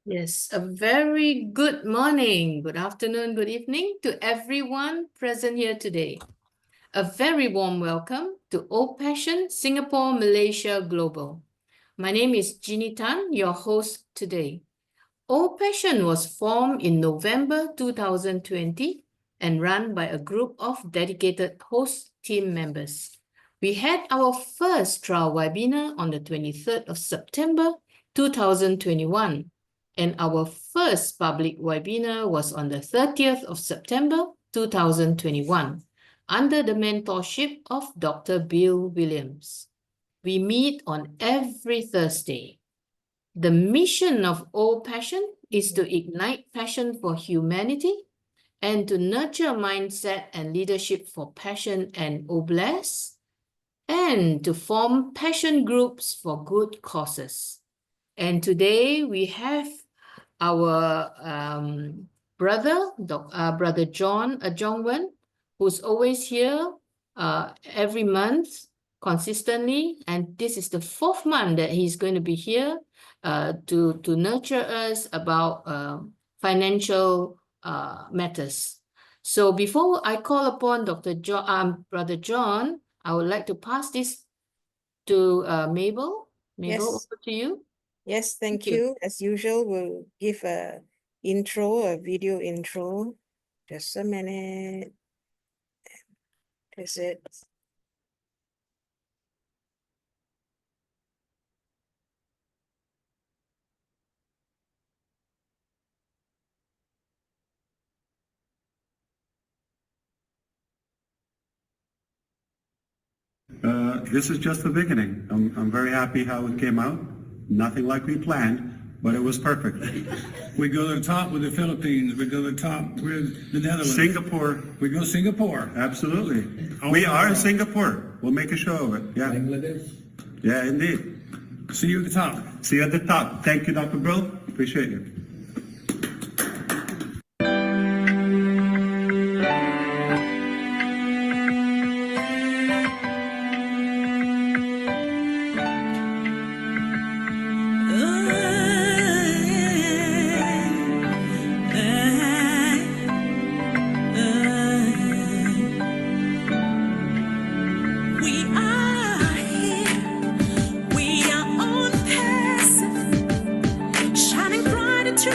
Yes, a very good morning, good afternoon, good evening to everyone present here today. A very warm welcome to OPassion Singapore, Malaysia Global. My name is Jeannie Tan, your host today. OPassion was formed in November 2020 and run by a group of dedicated host team members. We had our first trial webinar on the 23rd of September 2021. And our first public webinar was on the 30th of September 2021 under the mentorship of Dr. Bill Williams. We meet on every Thursday. The mission of OPassion is to ignite passion for humanity and to nurture mindset and leadership for passion and OBLESS, and to form passion groups for good causes. And today we have our brother John Ajongwen, who's always here every month consistently, and this is the fourth month that he's going to be here to nurture us about financial matters. So before I call upon Brother John, I would like to pass this to Mabel. Mabel, Yes. over to you. Yes, thank you. As usual, we'll give a video intro. Just a minute. Is it? This is just the beginning. I'm very happy how it came out. Nothing like we planned, but it was perfect. We go to the top with the Philippines. We go to the top with the Netherlands. Singapore. We go Singapore. Absolutely. We are in Singapore. We'll make a show of it. Yeah. Bangladesh. Yeah, indeed. See you at the top. See you at the top. Thank you, Dr. Bill. Appreciate you. We are on passive, shining bright into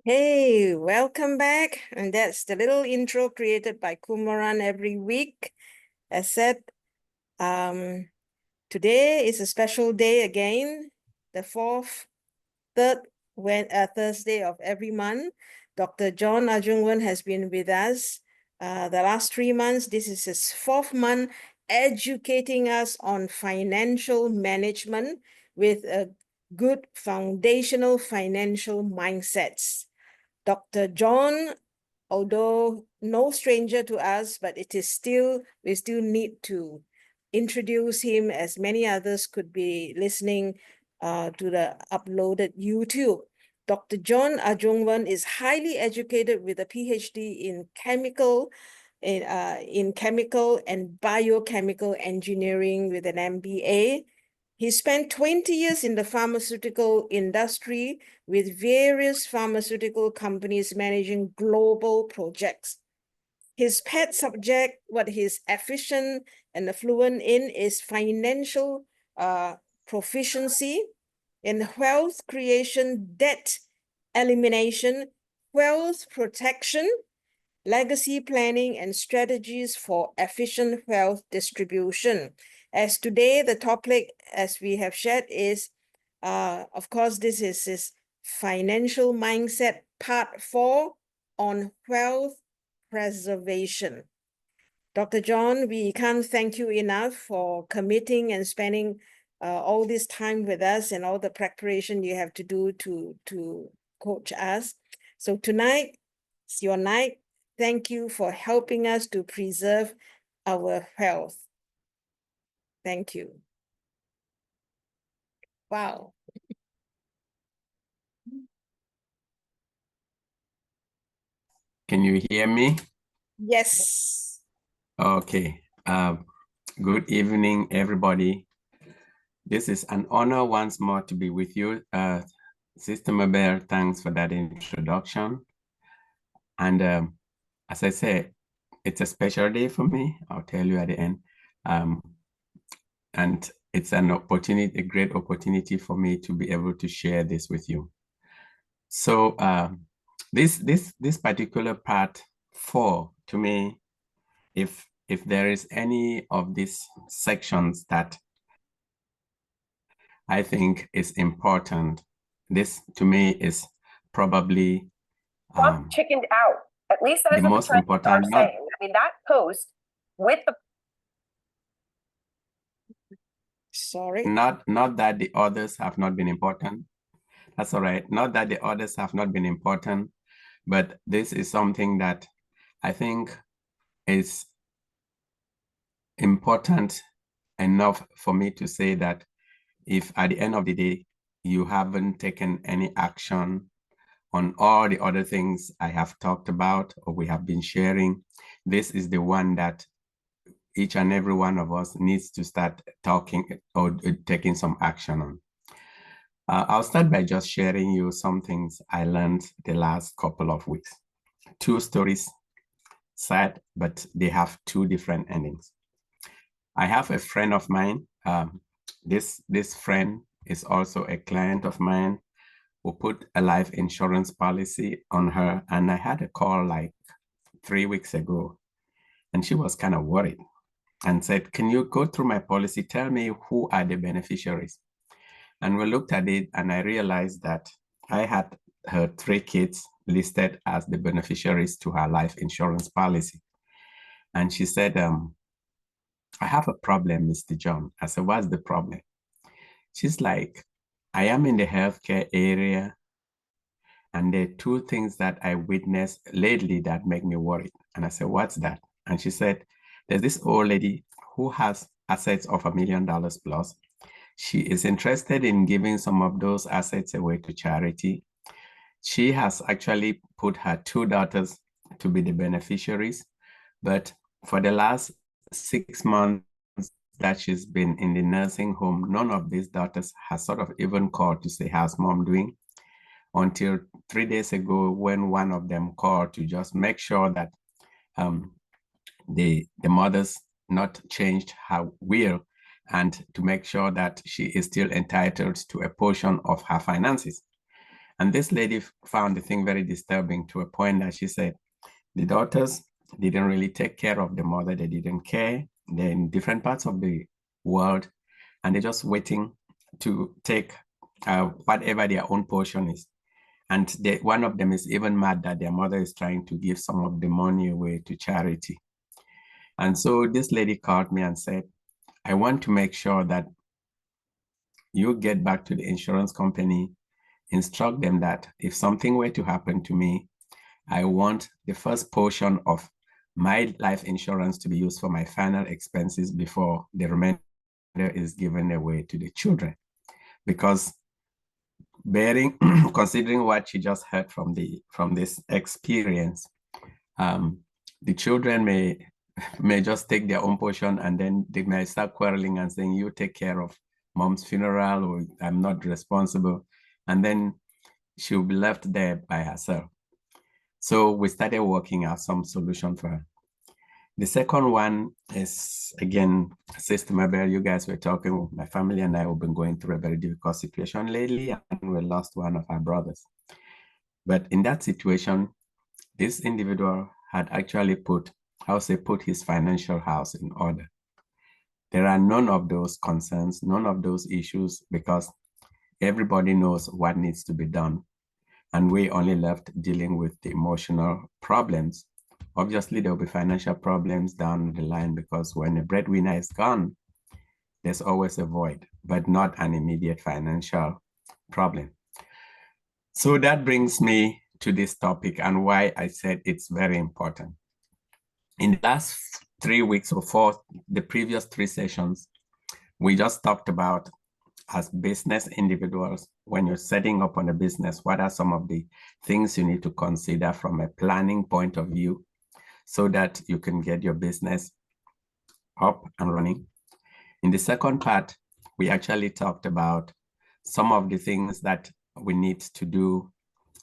Hey, welcome back. And that's the little intro created by Kumaran every week. As said, today is a special day again, the third Thursday of every month. Dr. John Ajongwen has been with us the last 3 months. This is his 4th month educating us on financial management with a good foundational financial mindsets. Dr. John, although no stranger to us, but we still need to introduce him, as many others could be listening to the uploaded YouTube. Dr. John Ajongwen is highly educated with a PhD in chemical and biochemical engineering with an MBA. He spent 20 years in the pharmaceutical industry with various pharmaceutical companies managing global projects. His pet subject, what he's efficient and fluent in, is financial proficiency in wealth creation, debt elimination, wealth protection, legacy planning, and strategies for efficient wealth distribution. As today, the topic, as we have shared, is, of course, this is his financial mindset, part 4 on wealth preservation. Dr. John, we can't thank you enough for committing and spending all this time with us and all the preparation you have to do to coach us. So tonight, it's your night. Thank you for helping us to preserve our health. Thank you. Wow. Can you hear me? Yes. Okay. Good evening, everybody. This is an honor once more to be with you. Sister Mabel, thanks for that introduction. And as I said, it's a special day for me. I'll tell you at the end. And it's an opportunity, a great opportunity for me to be able to share this with you. So this particular part 4, to me, if there is any of these sections that I think is important, this to me is probably chickened out, at least as the most important. saying. I mean, that post with the Sorry. Not that the others have not been important. That's all right. Not that the others have not been important, but this is something that I think is important enough for me to say that if at the end of the day, you haven't taken any action on all the other things I have talked about or we have been sharing, this is the one that each and every one of us needs to start talking or taking some action on. I'll start by just sharing you some things I learned the last couple of weeks. 2 stories, sad, but they have 2 different endings. I have a friend of mine. This friend is also a client of mine who put a life insurance policy on her. And I had a call like 3 weeks ago, and she was kind of worried and said, can you go through my policy? Tell me who are the beneficiaries. And we looked at it, and I realized that I had her 3 kids listed as the beneficiaries to her life insurance policy. And she said, I have a problem, Mr. John. I said, what's the problem? She's like, I am in the healthcare area, and there are 2 things that I witnessed lately that make me worried. And I said, what's that? And she said, there's this old lady who has assets of $1 million plus. She is interested in giving some of those assets away to charity. She has actually put her 2 daughters to be the beneficiaries, but for the last 6 months that she's been in the nursing home, none of these daughters has sort of even called to say, how's mom doing? Until 3 days ago, when one of them called to just make sure that the mother's not changed her will and to make sure that she is still entitled to a portion of her finances. And this lady found the thing very disturbing to a point that she said, the daughters didn't really take care of the mother. They didn't care. They're in different parts of the world, and they're just waiting to take whatever their own portion is. And one of them is even mad that their mother is trying to give some of the money away to charity. And so this lady called me and said, I want to make sure that you get back to the insurance company, instruct them that if something were to happen to me, I want the first portion of my life insurance to be used for my final expenses before the remainder is given away to the children. Because considering what she just heard from this experience, the children may just take their own portion, and then they may start quarreling and saying, you take care of mom's funeral, or I'm not responsible. And then she'll be left there by herself. So we started working out some solution for her. The second one is, again, Sister Mabel, you guys were talking, my family and I have been going through a very difficult situation lately, and we lost one of our brothers. But in that situation, this individual had actually put his financial house in order. There are none of those concerns, none of those issues, because everybody knows what needs to be done. And we only left dealing with the emotional problems. Obviously, there will be financial problems down the line, because when a breadwinner is gone, there's always a void, but not an immediate financial problem. So that brings me to this topic and why I said it's very important. In the last 3 weeks or 4, the previous 3 sessions, we just talked about, as business individuals, when you're setting up on a business, what are some of the things you need to consider from a planning point of view so that you can get your business up and running. In the second part, we actually talked about some of the things that we need to do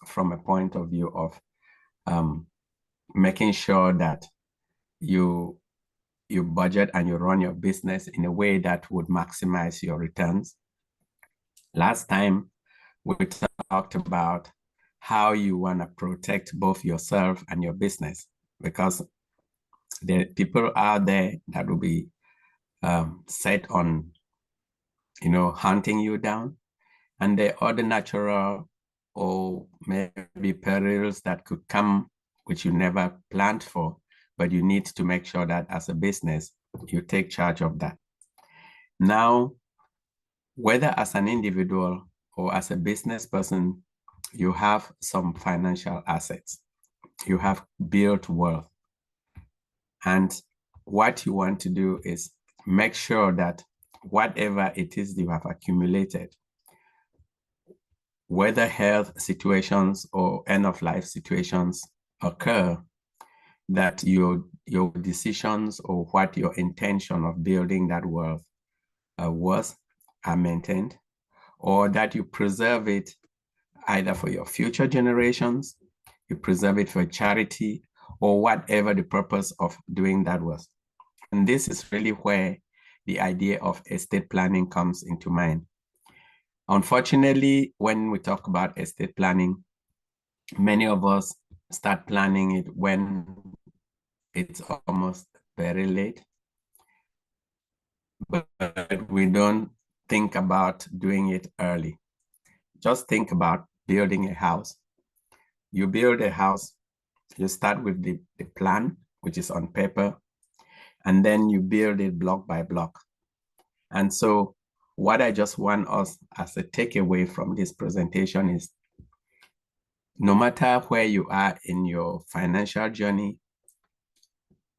from a point of view of making sure that you budget and you run your business in a way that would maximize your returns. Last time, we talked about how you want to protect both yourself and your business, because there are people out there that will be set on, hunting you down. And there are other natural or maybe perils that could come, which you never planned for, but you need to make sure that as a business, you take charge of that. Now, whether as an individual or as a business person, you have some financial assets. You have built wealth. And what you want to do is make sure that whatever it is you have accumulated, whether health situations or end-of-life situations occur, that your decisions or what your intention of building that wealth are maintained, or that you preserve it either for your future generations, you preserve it for charity, or whatever the purpose of doing that was. And this is really where the idea of estate planning comes into mind. Unfortunately, when we talk about estate planning, many of us start planning it when it's almost very late, but we don't think about doing it early. Just think about building a house. You build a house, you start with the plan, which is on paper, and then you build it block by block. And so what I just want us as a takeaway from this presentation is, no matter where you are in your financial journey,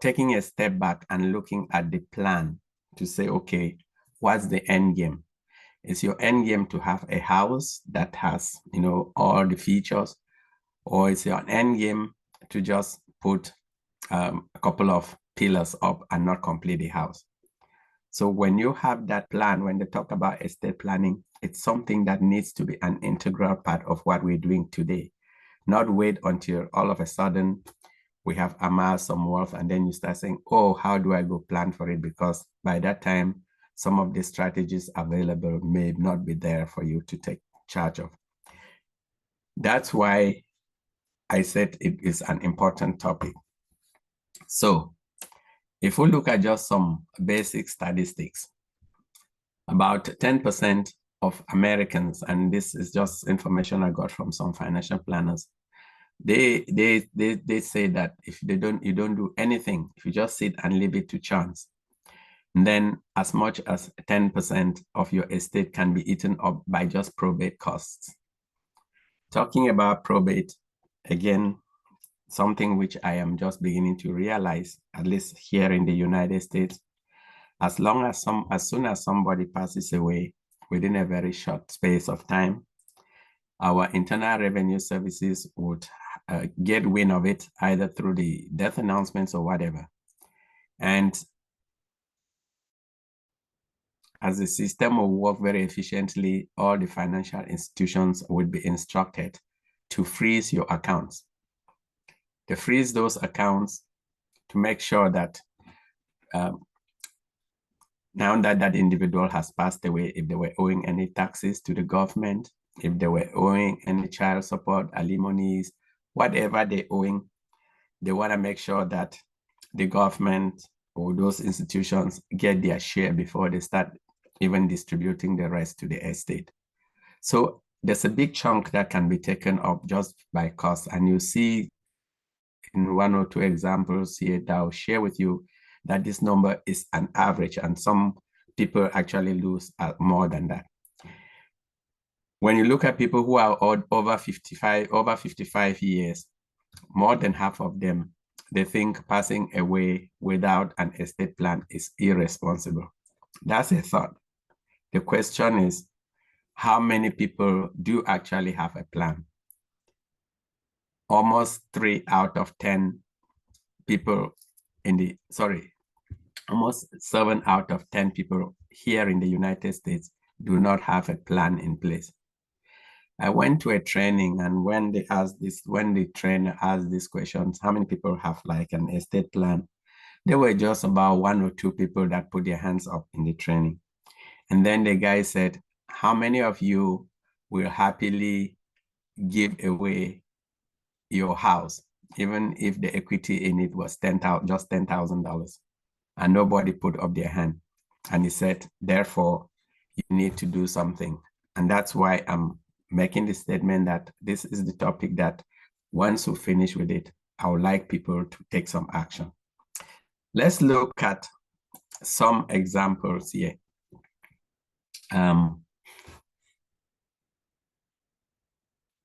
taking a step back and looking at the plan to say, okay, what's the end game? Is your end game to have a house that has, all the features, or is your end game to just put a couple of pillars up and not complete the house? So when you have that plan, when they talk about estate planning, it's something that needs to be an integral part of what we're doing today. Not wait until all of a sudden we have amassed some wealth and then you start saying, oh, how do I go plan for it? Because by that time, some of the strategies available may not be there for you to take charge of. That's why I said it is an important topic. So if we look at just some basic statistics, about 10% of Americans, and this is just information I got from some financial planners, they say that if you don't do anything, if you just sit and leave it to chance, then as much as 10% of your estate can be eaten up by just probate costs. Talking about probate, again, something which I am just beginning to realize, at least here in the United States, as soon as somebody passes away within a very short space of time, our Internal Revenue Services would get wind of it, either through the death announcements or whatever. And as the system will work very efficiently, all the financial institutions would be instructed to freeze your accounts. To freeze those accounts to make sure that now that that individual has passed away, if they were owing any taxes to the government, if they were owing any child support, alimonies, whatever they're owing, they want to make sure that the government or those institutions get their share before they start even distributing the rest to the estate. So there's a big chunk that can be taken up just by cost. And you see in one or two examples here that I'll share with you that this number is an average, and some people actually lose more than that. When you look at people who are over 55 years, more than half of them, they think passing away without an estate plan is irresponsible. That's a thought. The question is, how many people do actually have a plan? Almost 3 out of 10 people almost 7 out of 10 people here in the United States do not have a plan in place. I went to a training, and when the trainer asked these questions, how many people have like an estate plan? There were just about 1 or 2 people that put their hands up in the training. And then the guy said, how many of you will happily give away your house, even if the equity in it was just $10,000? And nobody put up their hand. And he said, therefore, you need to do something. And that's why I'm making the statement that this is the topic that once we finish with it, I would like people to take some action. Let's look at some examples here.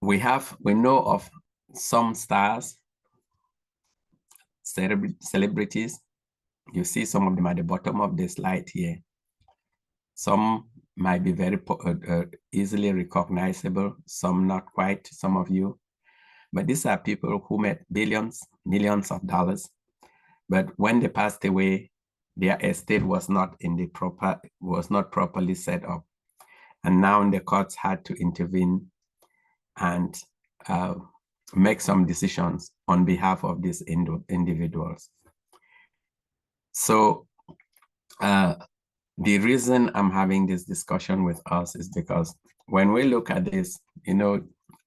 We know of some stars, celebrities. You see some of them at the bottom of the slide here. Some might be very easily recognizable, some not quite, some of you. But these are people who made billions, millions of dollars. But when they passed away, their estate was not properly set up. And now the courts had to intervene and make some decisions on behalf of these individuals. So the reason I'm having this discussion with us is because when we look at this,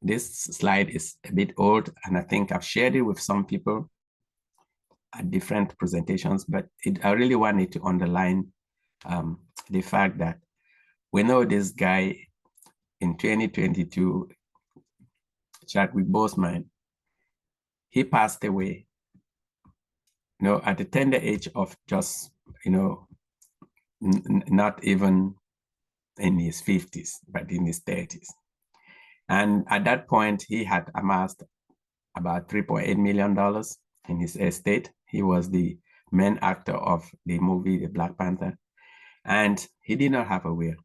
this slide is a bit old, and I think I've shared it with some people at different presentations, but I really wanted to underline the fact that we know this guy in 2022, Chadwick Boseman, he passed away, at the tender age of just, not even in his 50s, but in his 30s. And at that point, he had amassed about $3.8 million in his estate. He was the main actor of the movie, The Black Panther, and he did not have a will.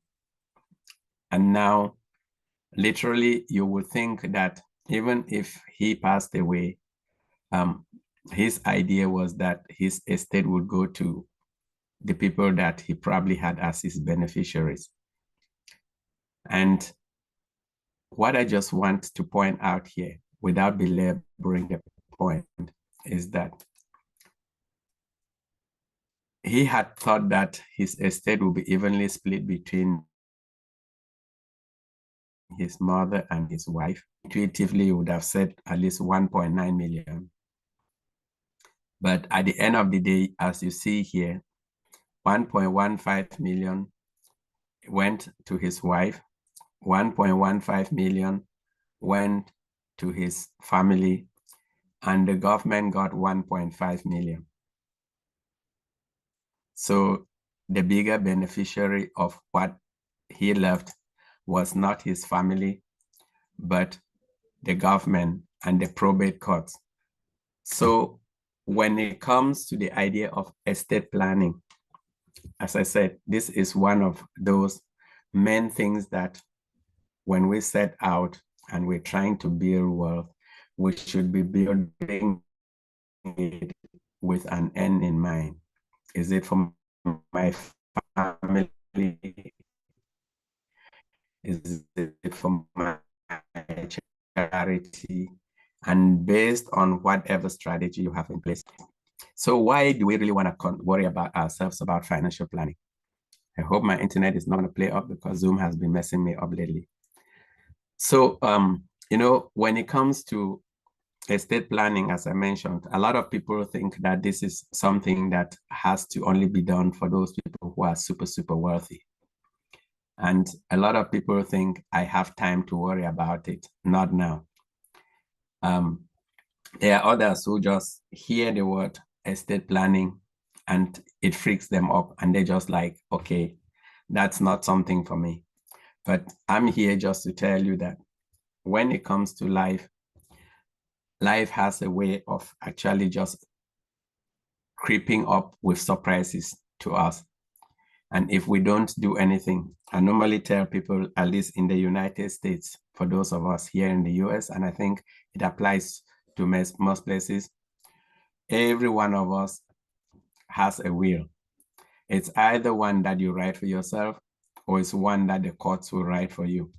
And now, literally, you would think that even if he passed away, his idea was that his estate would go to the people that he probably had as his beneficiaries. And what I just want to point out here, without belaboring the point, is that he had thought that his estate would be evenly split between his mother and his wife. Intuitively, you would have said at least 1.9 million. But at the end of the day, as you see here, 1.15 million went to his wife, 1.15 million went to his family, and the government got 1.5 million. So the bigger beneficiary of what he left was not his family, but the government and the probate courts. So when it comes to the idea of estate planning, as I said, this is one of those main things that when we set out and we're trying to build wealth, we should be building it with an end in mind. Is it for my family? Is it for my charity? And based on whatever strategy you have in place. So why do we really want to worry about ourselves about financial planning? I hope my internet is not going to play up because Zoom has been messing me up lately. So, you know, when it comes to estate planning, as I mentioned, a lot of people think that this is something that has to only be done for those people who are super, super wealthy. And a lot of people think I have time to worry about it. Not now. There are others who just hear the word estate planning and it freaks them up and they're just like, okay, that's not something for me. But I'm here just to tell you that when it comes to life, life has a way of actually just creeping up with surprises to us. And if we don't do anything, I normally tell people, at least in the United States, for those of us here in the US, and I think it applies to most places, every one of us has a will. It's either one that you write for yourself or it's one that the courts will write for you.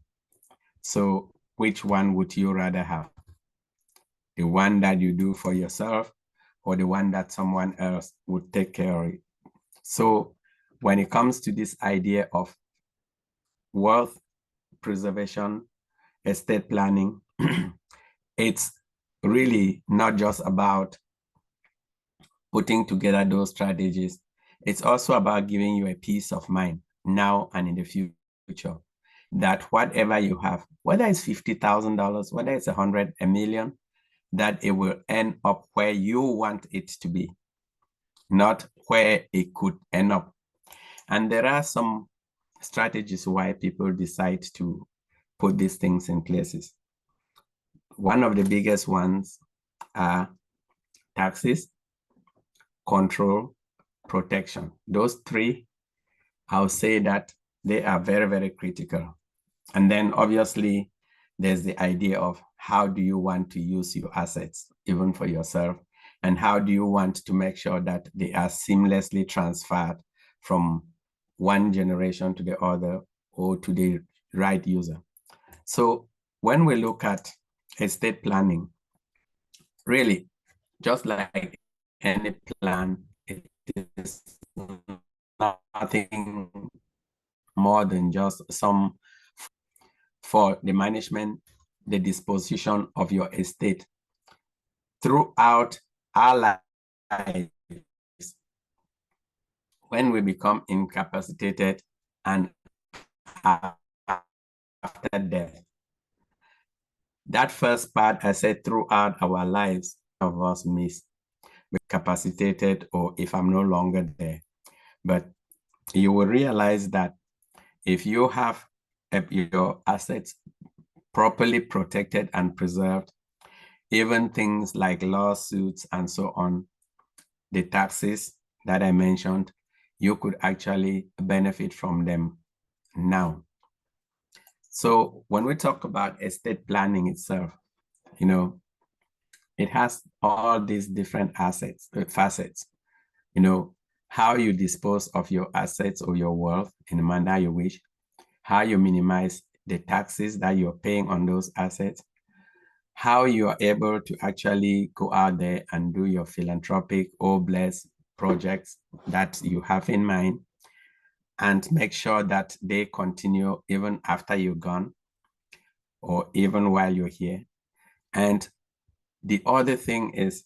So which one would you rather have? The one that you do for yourself or the one that someone else would take care of it? So when it comes to this idea of wealth preservation, estate planning, it's really not just about putting together those strategies. It's also about giving you a peace of mind now and in the future, that whatever you have, whether it's $50,000, whether it's 100, a million, that it will end up where you want it to be, not where it could end up. And there are some strategies why people decide to put these things in places. One of the biggest ones are taxes, control, protection. Those three, I'll say that they are very, very critical. And then obviously there's the idea of how do you want to use your assets, even for yourself, and how do you want to make sure that they are seamlessly transferred from one generation to the other or to the right user. So when we look at estate planning, really, just like any plan, it is nothing more than just some for the management, the disposition of your estate throughout our lives. When we become incapacitated and after death, that first part I said throughout our lives, of us miss, we're capacitated or if I'm no longer there. But you will realize that if you have your assets properly protected and preserved, even things like lawsuits and so on, the taxes that I mentioned, you could actually benefit from them now. So when we talk about estate planning itself, you know, it has all these different facets, you know, how you dispose of your assets or your wealth in the manner you wish, how you minimize the taxes that you're paying on those assets, how you are able to actually go out there and do your philanthropic or blessed projects that you have in mind and make sure that they continue even after you're gone. or even while you're here. And the other thing is,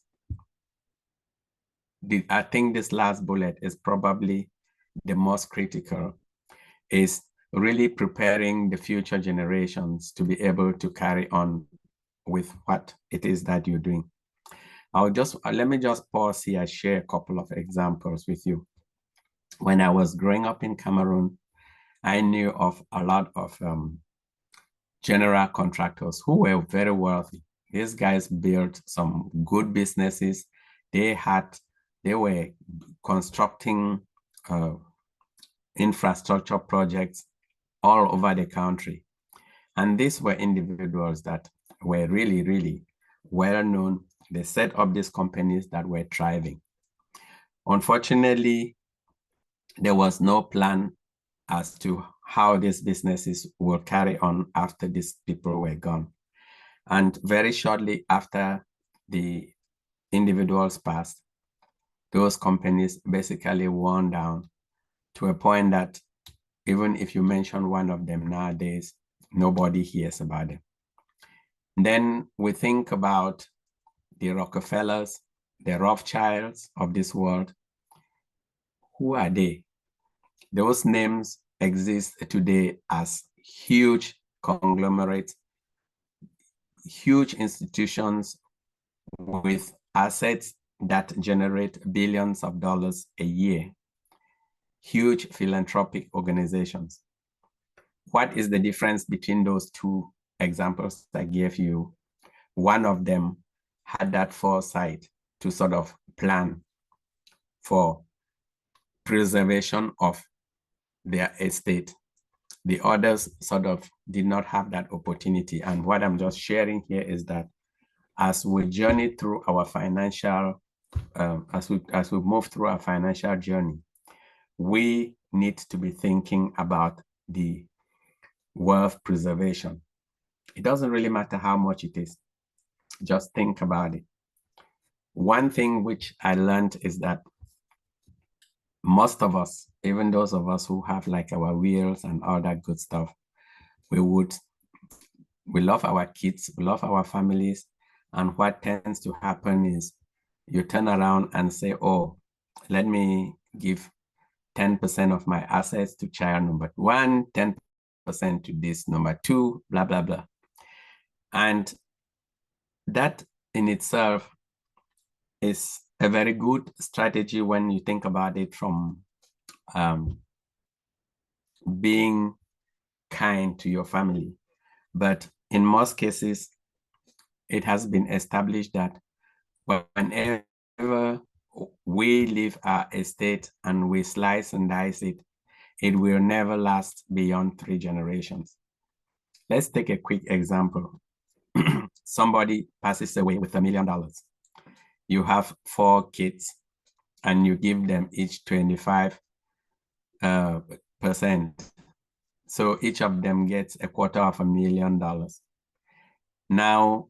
I think this last bullet is probably the most critical, is really preparing the future generations to be able to carry on with what it is that you're doing. Let me just pause here and share a couple of examples with you. When I was growing up in Cameroon, I knew of a lot of general contractors who were very wealthy. These guys built some good businesses. They were constructing infrastructure projects all over the country. And these were individuals that were really, really well known. They set up these companies that were thriving. Unfortunately, there was no plan as to how these businesses will carry on after these people were gone. And very shortly after the individuals passed, those companies basically worn down to a point that even if you mention one of them nowadays, nobody hears about them. Then we think about the Rockefellers, the Rothschilds of this world. Who are they? Those names exist today as huge conglomerates, huge institutions with assets that generate billions of dollars a year, huge philanthropic organizations. What is the difference between those two examples I gave you? One of them had that foresight to sort of plan for preservation of their estate. The others sort of did not have that opportunity. And what I'm just sharing here is that as we journey through our financial, as we move through our financial journey, we need to be thinking about the wealth preservation. It doesn't really matter how much it is. Just think about it. One thing which I learned is that most of us, even those of us who have like our wills and all that good stuff, we love our kids, we love our families. And what tends to happen is you turn around and say, oh, let me give 10% of my assets to child number one, 10% to this number two, blah, blah, blah. And that in itself is a very good strategy when you think about it from being kind to your family. But in most cases, it has been established that whenever we leave our estate and we slice and dice it, it will never last beyond 3 generations. Let's take a quick example. Somebody passes away with $1 million. You have 4 kids and you give them each 25%. So each of them gets $250,000. Now,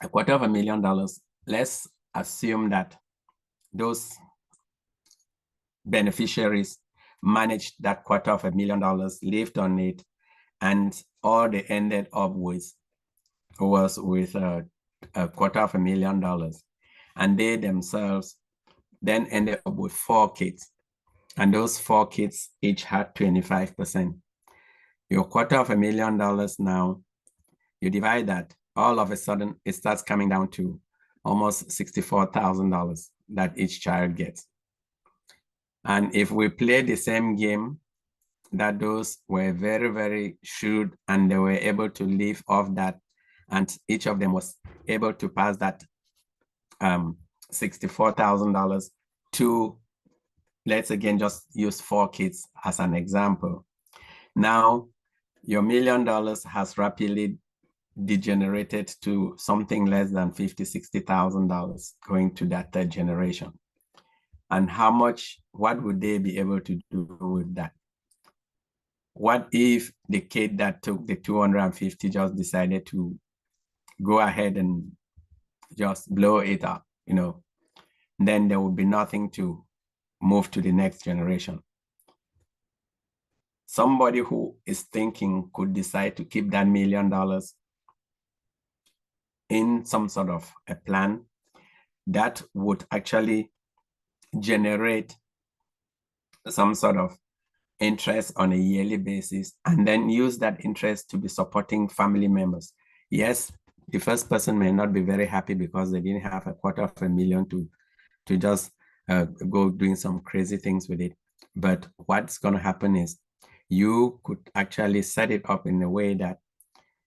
$250,000, let's assume that those beneficiaries managed that $250,000, lived on it, and all they ended up with was with $250,000. And they themselves then ended up with 4 kids. And those 4 kids each had 25%. Your $250,000 now, you divide that, all of a sudden it starts coming down to almost $64,000 that each child gets. And if we play the same game, that those were very, very shrewd and they were able to live off that, and each of them was able to pass that $64,000 to, let's again just use 4 kids as an example. Now, your $1 million has rapidly degenerated to something less than $50,000, $60,000 going to that 3rd generation. And what would they be able to do with that? What if the kid that took the 250 just decided to go ahead and just blow it up, then there would be nothing to move to the next generation. somebody who is thinking could decide to keep that $1 million in some sort of a plan that would actually generate some sort of interest on a yearly basis, and then use that interest to be supporting family members. Yes, the first person may not be very happy because they didn't have $250,000 to just go doing some crazy things with it. But what's going to happen is you could actually set it up in a way that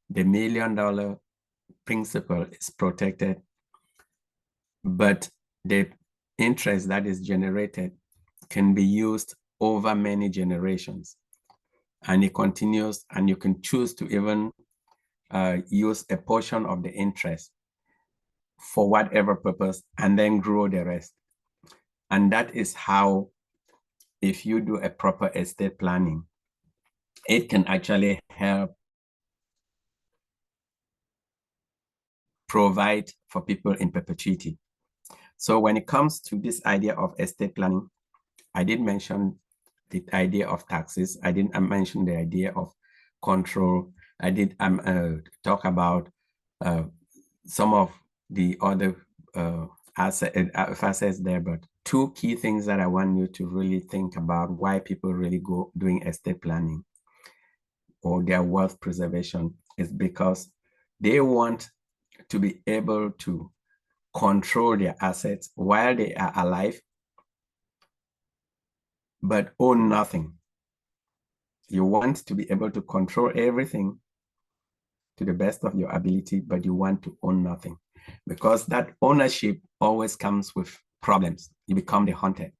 the $1 million principal is protected, but the interest that is generated can be used over many generations. And it continues, and you can choose to even use a portion of the interest for whatever purpose and then grow the rest. And that is how, if you do a proper estate planning, it can actually help provide for people in perpetuity. So when it comes to this idea of estate planning, I did mention the idea of taxes. I didn't mention the idea of control. I did talk about some of the other facets there, but two key things that I want you to really think about why people really go doing estate planning or their wealth preservation is because they want to be able to control their assets while they are alive, but own nothing. You want to be able to control everything to the best of your ability, but you want to own nothing, because that ownership always comes with problems. You become the hunted.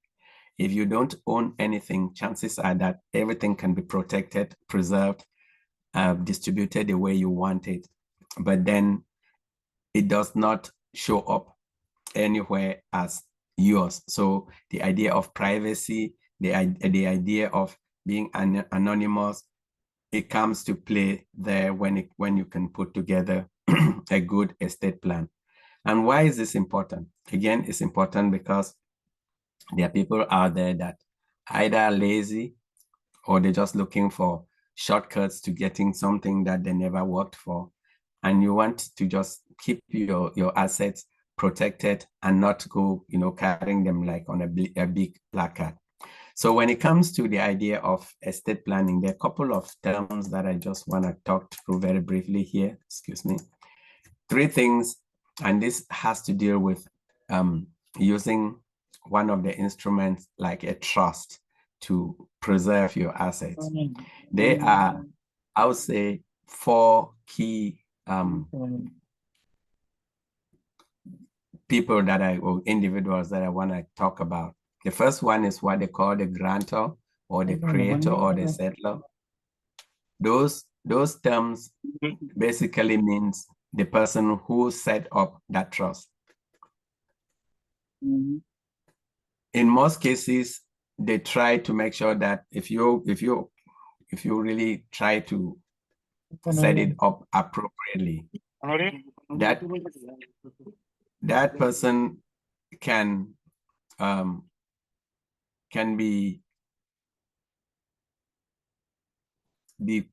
If you don't own anything, chances are that everything can be protected, preserved, distributed the way you want it, but then it does not show up anywhere as yours. So the idea of privacy, the idea of being anonymous, it comes to play there when you can put together a good estate plan. And why is this important? Again, it's important because there are people out there that either are lazy or they're just looking for shortcuts to getting something that they never worked for. And you want to just keep your assets protected and not go, carrying them like on a big placard. So when it comes to the idea of estate planning, there are a couple of terms that I just want to talk through very briefly here. Excuse me. Three things, and this has to deal with using one of the instruments like a trust to preserve your assets. There are, I would say, four key people or individuals that I want to talk about. The first one is what they call the grantor or the creator or the settler. Those terms basically means the person who set up that trust. In most cases, they try to make sure that if you really try to set it up appropriately, that person can be the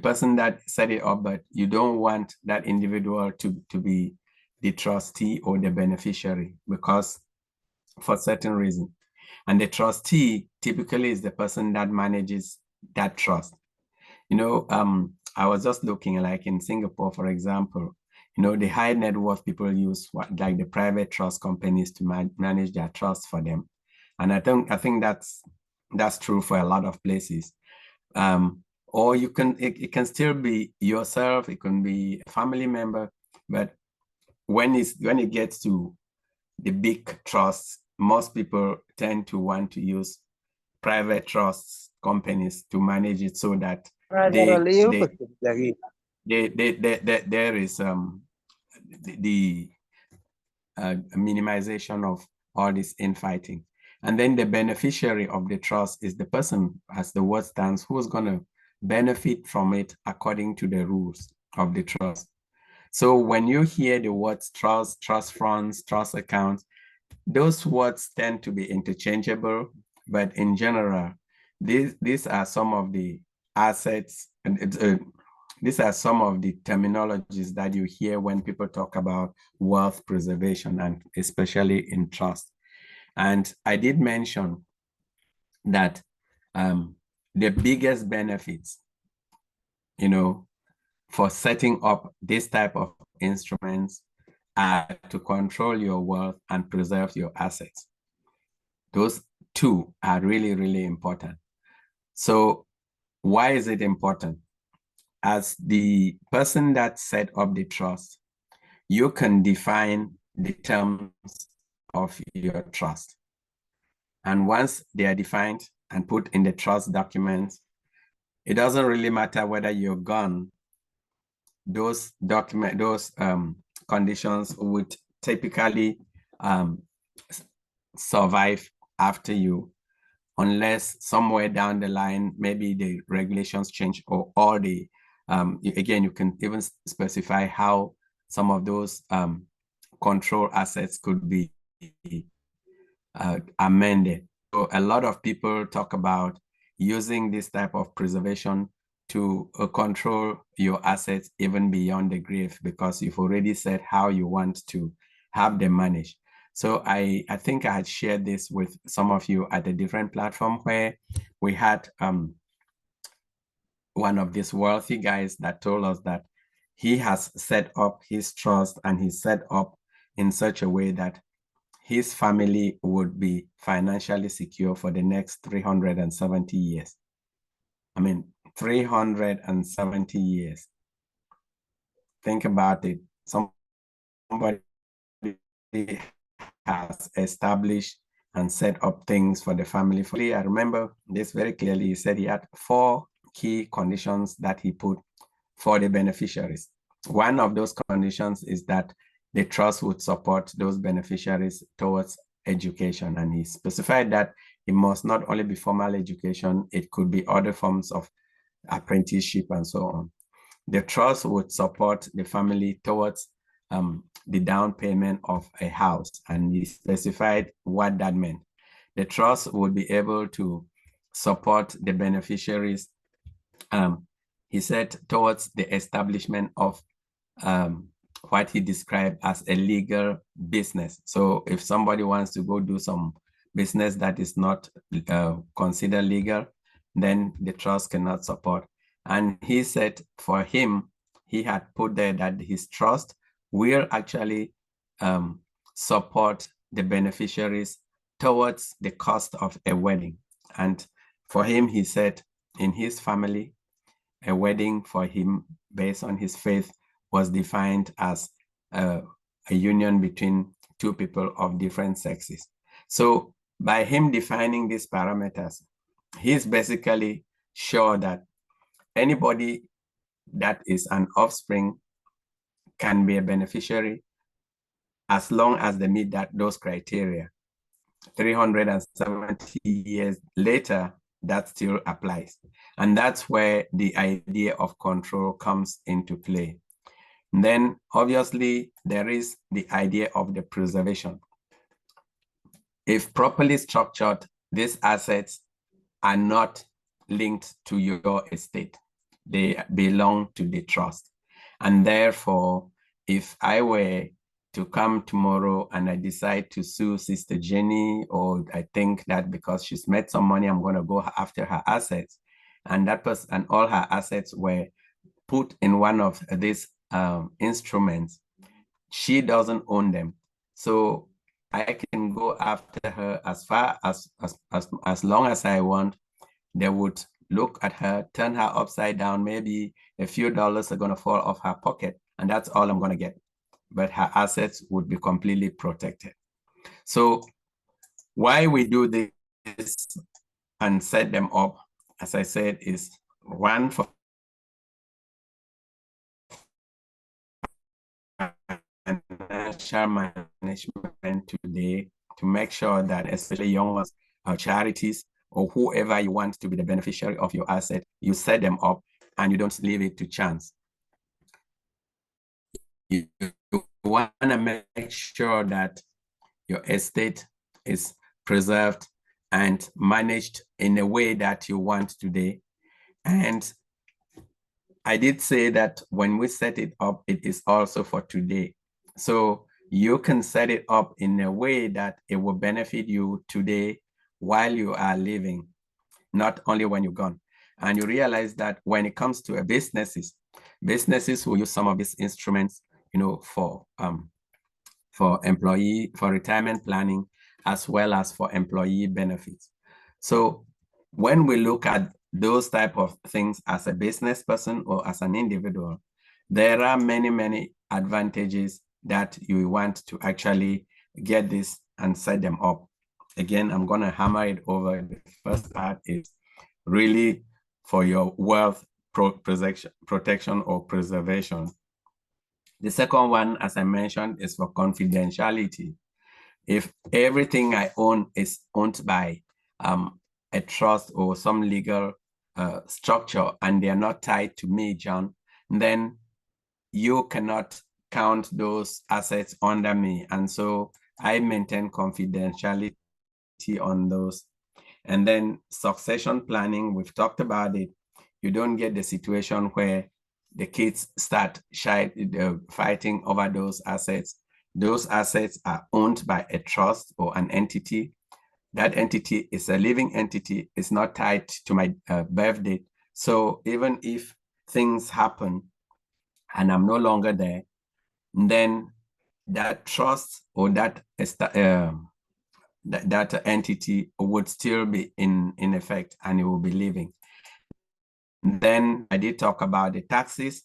person that set it up, but you don't want that individual to be the trustee or the beneficiary because for certain reason. And the trustee typically is the person that manages that trust. I was just looking, like in Singapore, for example, the high net worth people use like the private trust companies to manage their trust for them. And I think that's true for a lot of places. Or it can still be yourself, it can be a family member, but when it gets to the big trusts, most people tend to want to use private trust companies to manage it so that there is the minimization of all this infighting. And then the beneficiary of the trust is the person, as the word stands, who's going to benefit from it according to the rules of the trust. So when you hear the words trust, trust funds, trust accounts, those words tend to be interchangeable, but in general, these are some of the assets, and these are some of the terminologies that you hear when people talk about wealth preservation, and especially in trust. And I did mention that the biggest benefits, for setting up this type of instruments are to control your wealth and preserve your assets. Those two are really, really important. So why is it important? As the person that set up the trust, you can define the terms of your trust. And once they are defined and put in the trust documents, it doesn't really matter whether you're gone. Those conditions would typically survive after you, unless somewhere down the line, maybe the regulations change, or the again, you can even specify how some of those control assets could be amended. So a lot of people talk about using this type of preservation to control your assets even beyond the grave, because you've already said how you want to have them managed. So I think I had shared this with some of you at a different platform, where we had one of these wealthy guys that told us that he has set up his trust, and he's set up in such a way that his family would be financially secure for the next 370 years. I mean, 370 years. Think about it. Somebody has established and set up things for the family. I remember this very clearly. He said he had 4 key conditions that he put for the beneficiaries. One of those conditions is that the trust would support those beneficiaries towards education. And he specified that it must not only be formal education, it could be other forms of apprenticeship and so on. The trust would support the family towards the down payment of a house, and he specified what that meant. The trust would be able to support the beneficiaries, he said, towards the establishment of what he described as a legal business. So if somebody wants to go do some business that is not considered legal, then the trust cannot support. And he said for him, he had put there that his trust will actually support the beneficiaries towards the cost of a wedding. And for him, he said in his family, a wedding for him based on his faith was defined as a union between 2 people of different sexes. So by him defining these parameters, he's basically sure that anybody that is an offspring can be a beneficiary as long as they meet those criteria. 370 years later, that still applies. And that's where the idea of control comes into play. And then obviously there is the idea of the preservation. If properly structured, these assets are not linked to your estate. They belong to the trust. And therefore, if I were to come tomorrow and I decide to sue Sister Jenny, or I think that because she's made some money, I'm going to go after her assets, and that person and all her assets were put in one of these instruments, she doesn't own them. So I can go after her as far as long as I want. They would look at her, turn her upside down, maybe a few dollars are going to fall off her pocket, and that's all I'm going to get. But her assets would be completely protected. So why we do this and set them up, as I said, is one, for financial management today, to make sure that especially young ones, charities, or whoever you want to be the beneficiary of your asset, you set them up and you don't leave it to chance. You want to make sure that your estate is preserved and managed in a way that you want today. And I did say that when we set it up, it is also for today. So you can set it up in a way that it will benefit you today while you are living, not only when you're gone. And you realize that when it comes to businesses will use some of these instruments, for retirement planning, as well as for employee benefits. So when we look at those type of things as a business person or as an individual, there are many, many advantages that you want to actually get this and set them up. Again, I'm going to hammer it over. The first part is really for your wealth protection or preservation. The second one, as I mentioned, is for confidentiality. If everything I own is owned by a trust or some legal structure and they are not tied to me, John, then you cannot count those assets under me. And so I maintain confidentiality on those. And then succession planning, we've talked about it. You don't get the situation where the kids start fighting over those assets. Those assets are owned by a trust or an entity. That entity is a living entity. It's not tied to my birth date. So even if things happen and I'm no longer there, then that trust or that entity would still be in effect and it will be living. Then I did talk about the taxes.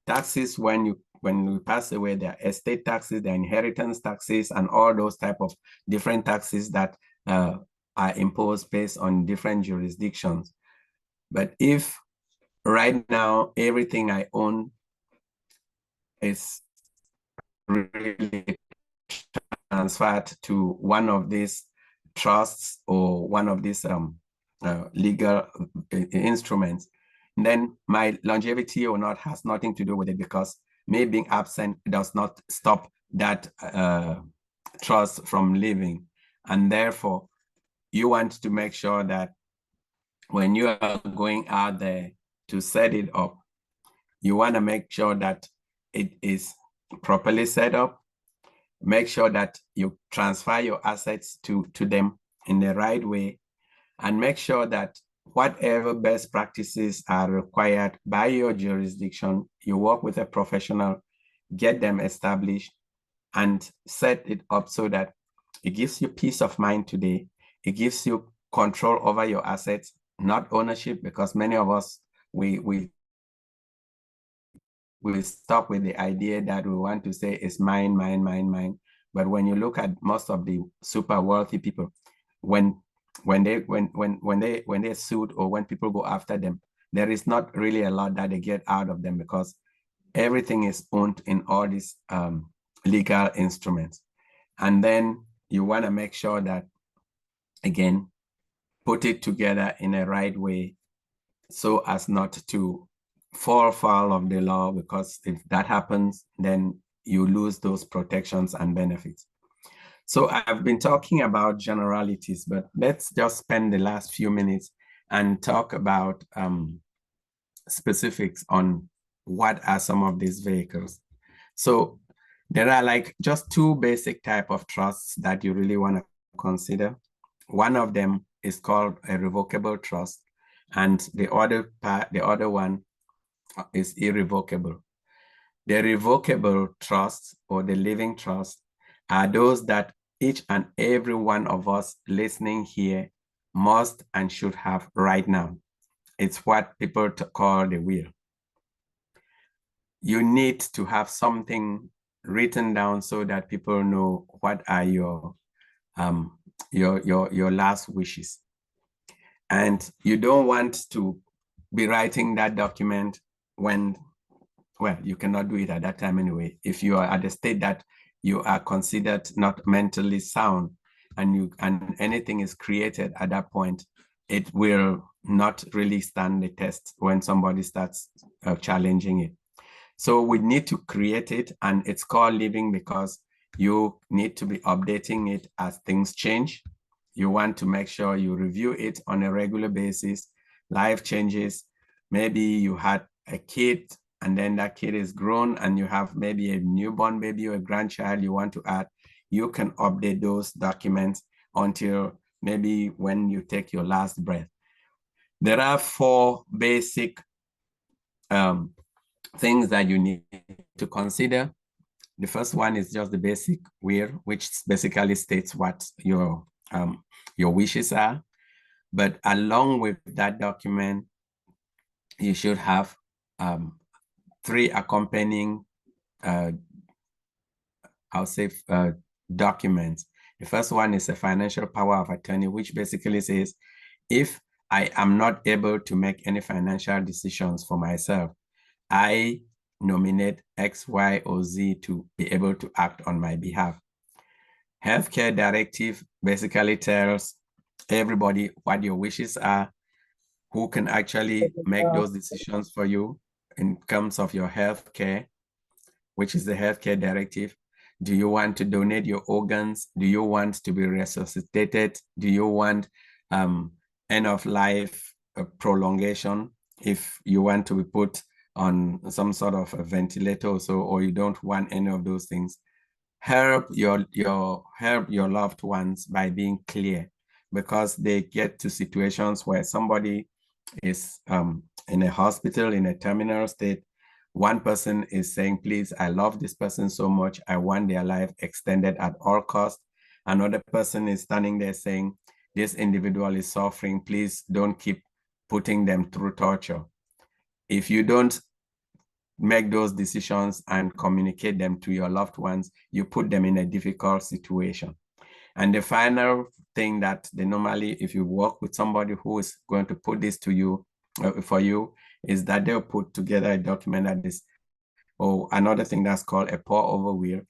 Taxes, when we pass away, there are estate taxes, there are inheritance taxes, and all those type of different taxes that are imposed based on different jurisdictions. But if right now everything I own is really transferred to one of these trusts or one of these legal instruments, then my longevity or not has nothing to do with it, because me being absent does not stop that trust from living. And therefore, you want to make sure that when you are going out there to set it up, you want to make sure that it is properly set up. Make sure that you transfer your assets to them in the right way, and make sure that whatever best practices are required by your jurisdiction, you work with a professional, get them established, and set it up so that it gives you peace of mind today. It gives you control over your assets, not ownership, because many of us, we stop with the idea that we want to say it's mine, mine, mine, mine. But when you look at most of the super wealthy people, when they're sued or when people go after them, there is not really a lot that they get out of them, because everything is owned in all these legal instruments. And then you want to make sure that, again, put it together in a right way so as not to fall foul of the law, because if that happens, then you lose those protections and benefits. So I've been talking about generalities, but let's just spend the last few minutes and talk about specifics on what are some of these vehicles. So there are like just two basic type of trusts that you really want to consider. One of them is called a revocable trust, and the other one is irrevocable. The revocable trusts or the living trust are those that each and every one of us listening here must and should have right now. It's what people call the will. You need to have something written down so that people know what are your last wishes. And you don't want to be writing that document when, well, you cannot do it at that time anyway. If you are at the state that you are considered not mentally sound and anything is created at that point, it will not really stand the test when somebody starts challenging it. So we need to create it, and it's called living because you need to be updating it as things change. you want to make sure you review it on a regular basis. Life changes. Maybe you had a kid and then that kid is grown and you have maybe a newborn baby or a grandchild you want to add. You can update those documents until maybe when you take your last breath. There are 4 basic things that you need to consider. The first one is just the basic will, which basically states what your wishes are. But along with that document, you should have 3 accompanying, I'll say, documents. The first one is a financial power of attorney, which basically says, if I am not able to make any financial decisions for myself, I nominate X, Y, or Z to be able to act on my behalf. Healthcare directive basically tells everybody what your wishes are, who can actually make those decisions for you in terms of your healthcare, which is the healthcare directive. Do you want to donate your organs? Do you want to be resuscitated? Do you want end of life prolongation? If you want to be put on some sort of a ventilator or so, or you don't want any of those things, help your loved ones by being clear, because they get to situations where somebody is in a hospital in a terminal state. One person is saying, please, I love this person so much, I want their life extended at all costs. Another person is standing there saying, this individual is suffering, please don't keep putting them through torture. If you don't make those decisions and communicate them to your loved ones, you put them in a difficult situation. And the final thing that they normally, if you work with somebody who is going to put this to you, for you, is that they'll put together a document that is, or another thing that's called a pour-over will,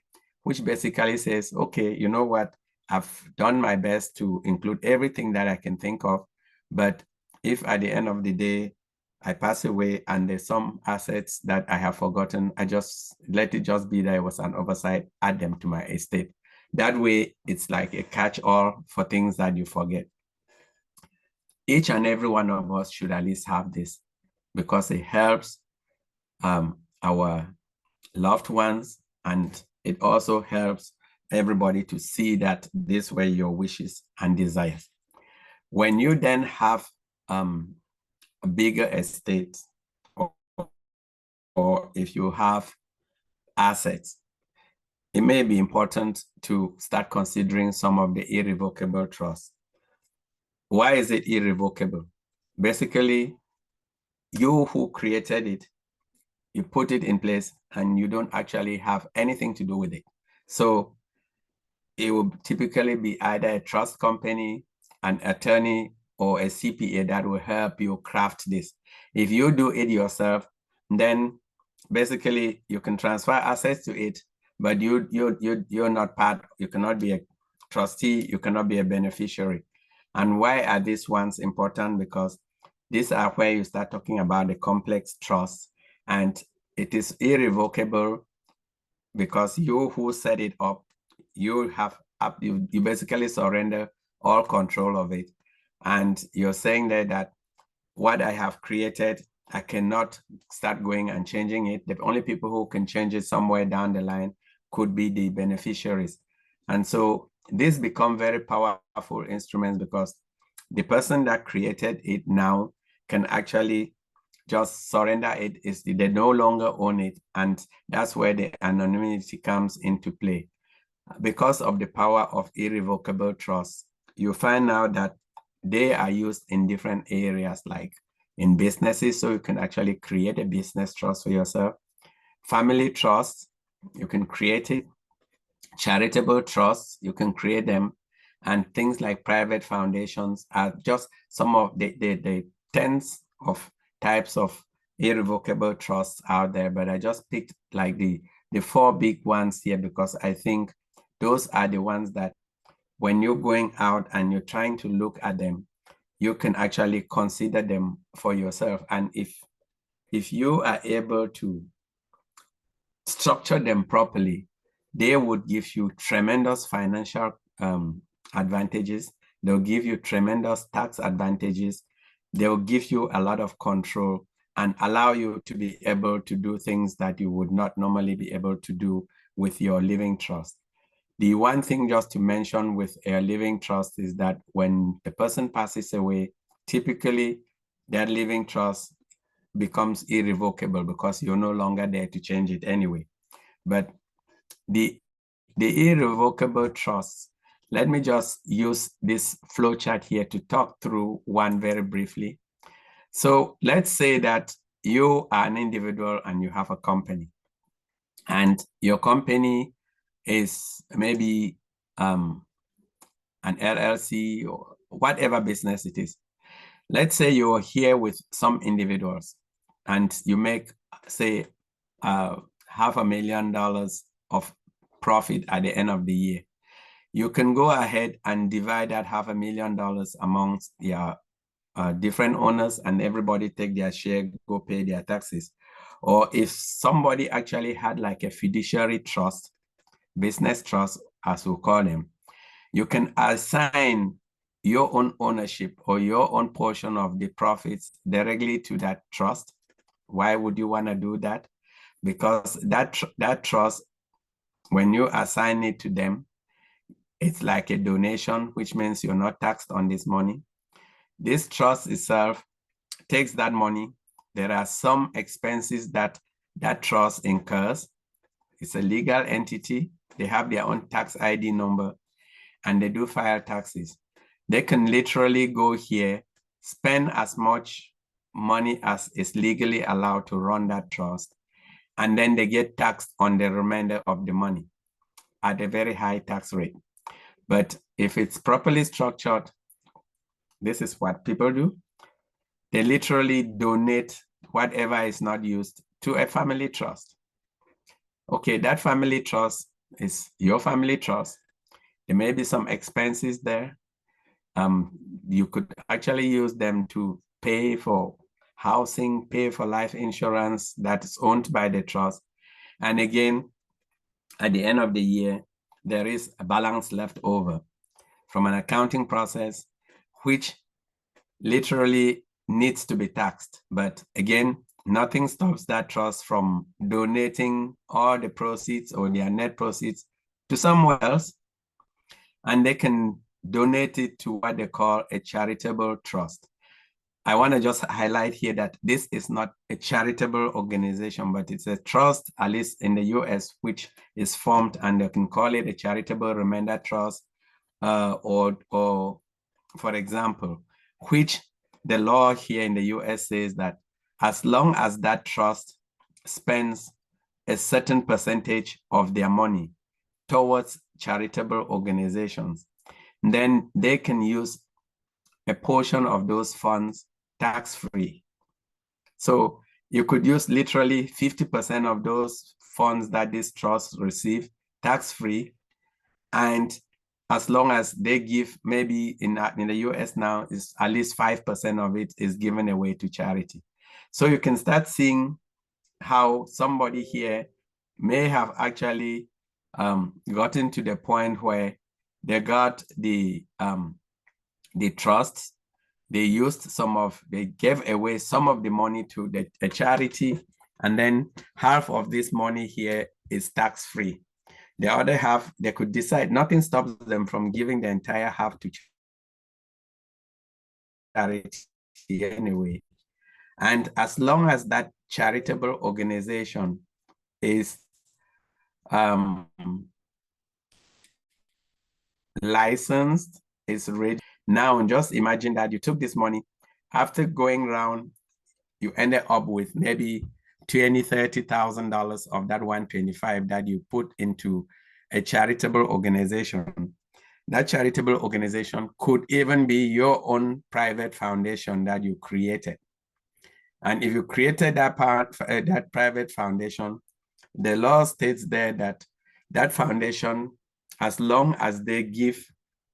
which basically says, okay, you know what, I've done my best to include everything that I can think of, but if at the end of the day, I pass away and there's some assets that I have forgotten, I just let it just be that it was an oversight, add them to my estate. That way, it's like a catch-all for things that you forget. Each and every one of us should at least have this, because it helps our loved ones, and it also helps everybody to see that these were your wishes and desires. When you then have a bigger estate, or if you have assets, it may be important to start considering some of the irrevocable trusts. Why is it irrevocable? Basically, you who created it, you put it in place and you don't actually have anything to do with it. So it will typically be either a trust company, an attorney, or a CPA that will help you craft this. If you do it yourself, then basically you can transfer assets to it, but you're not part, you cannot be a trustee, you cannot be a beneficiary. And why are these ones important? Because these are where you start talking about the complex trust, and it is irrevocable because you who set it up, you basically surrender all control of it. And you're saying there that what I have created, I cannot start going and changing it. The only people who can change it somewhere down the line could be the beneficiaries. And so these become very powerful instruments, because the person that created it now can actually just surrender it. They no longer own it. And that's where the anonymity comes into play. Because of the power of irrevocable trust, you find out that they are used in different areas, like in businesses, so you can actually create a business trust for yourself. Family trust, you can create it. Charitable trusts, you can create them. And things like private foundations are just some of the tens of types of irrevocable trusts out there. But I just picked like the 4 big ones here, because I think those are the ones that when you're going out and you're trying to look at them, you can actually consider them for yourself. And if you are able to structure them properly, they would give you tremendous financial advantages. They'll give you tremendous tax advantages. They'll give you a lot of control and allow you to be able to do things that you would not normally be able to do with your living trust. The one thing just to mention with a living trust is that when the person passes away, typically that living trust becomes irrevocable because you're no longer there to change it anyway. But the irrevocable trust, let me just use this flow chart here to talk through one very briefly. So let's say that you are an individual and you have a company, and your company is maybe an LLC or whatever business it is. Let's say you're here with some individuals and you make, say, $500,000 of profit at the end of the year. You can go ahead and divide that $500,000 amongst your different owners, and everybody take their share, go pay their taxes. Or if somebody actually had like a fiduciary trust, business trust, as we call them, you can assign your own ownership or your own portion of the profits directly to that trust. Why would you want to do that? Because that trust, when you assign it to them, it's like a donation, which means you're not taxed on this money. This trust itself takes that money. There are some expenses that trust incurs. It's a legal entity. They have their own tax ID number, and they do file taxes. They can literally go here, spend as much money as is legally allowed to run that trust, and then they get taxed on the remainder of the money at a very high tax rate. But if it's properly structured, this is what people do. They literally donate whatever is not used to a family trust. Okay, that family trust is your family trust. There may be some expenses there. You could actually use them to pay for housing, pay for life insurance that's owned by the trust. And again, at the end of the year, there is a balance left over from an accounting process, which literally needs to be taxed. But again, nothing stops that trust from donating all the proceeds or their net proceeds to somewhere else, and they can donate it to what they call a charitable trust. I want to just highlight here that this is not a charitable organization, but it's a trust, at least in the US, which is formed, and they can call it a charitable remainder trust, or for example, which the law here in the US says that as long as that trust spends a certain percentage of their money towards charitable organizations, then they can use a portion of those funds tax-free. So you could use literally 50% of those funds that this trust receive tax-free, and as long as they give, maybe in the US now, is at least 5% of it is given away to charity. So you can start seeing how somebody here may have actually gotten to the point where they got the trust. They gave away some of the money to a charity, and then half of this money here is tax-free. The other half, they could decide, nothing stops them from giving the entire half to charity anyway. And as long as that charitable organization is licensed, is ready. Now, just imagine that you took this money, after going around, you ended up with maybe $20,000, $30,000 of that 125 that you put into a charitable organization. That charitable organization could even be your own private foundation that you created. And if you created that private foundation, the law states there that that foundation, as long as they give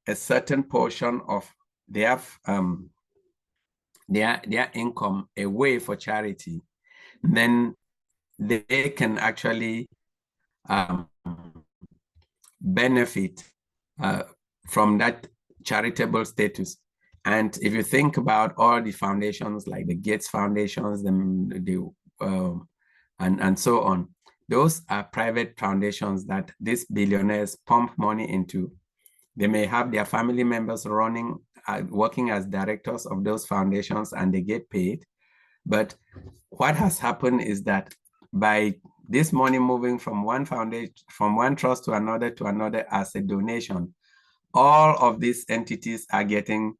a certain portion of their income away for charity, then they can actually benefit from that charitable status. And if you think about all the foundations like the Gates Foundations, and so on, those are private foundations that these billionaires pump money into. They may have their family members running, working as directors of those foundations, and they get paid. But what has happened is that by this money moving from one foundation, from one trust to another as a donation, all of these entities are getting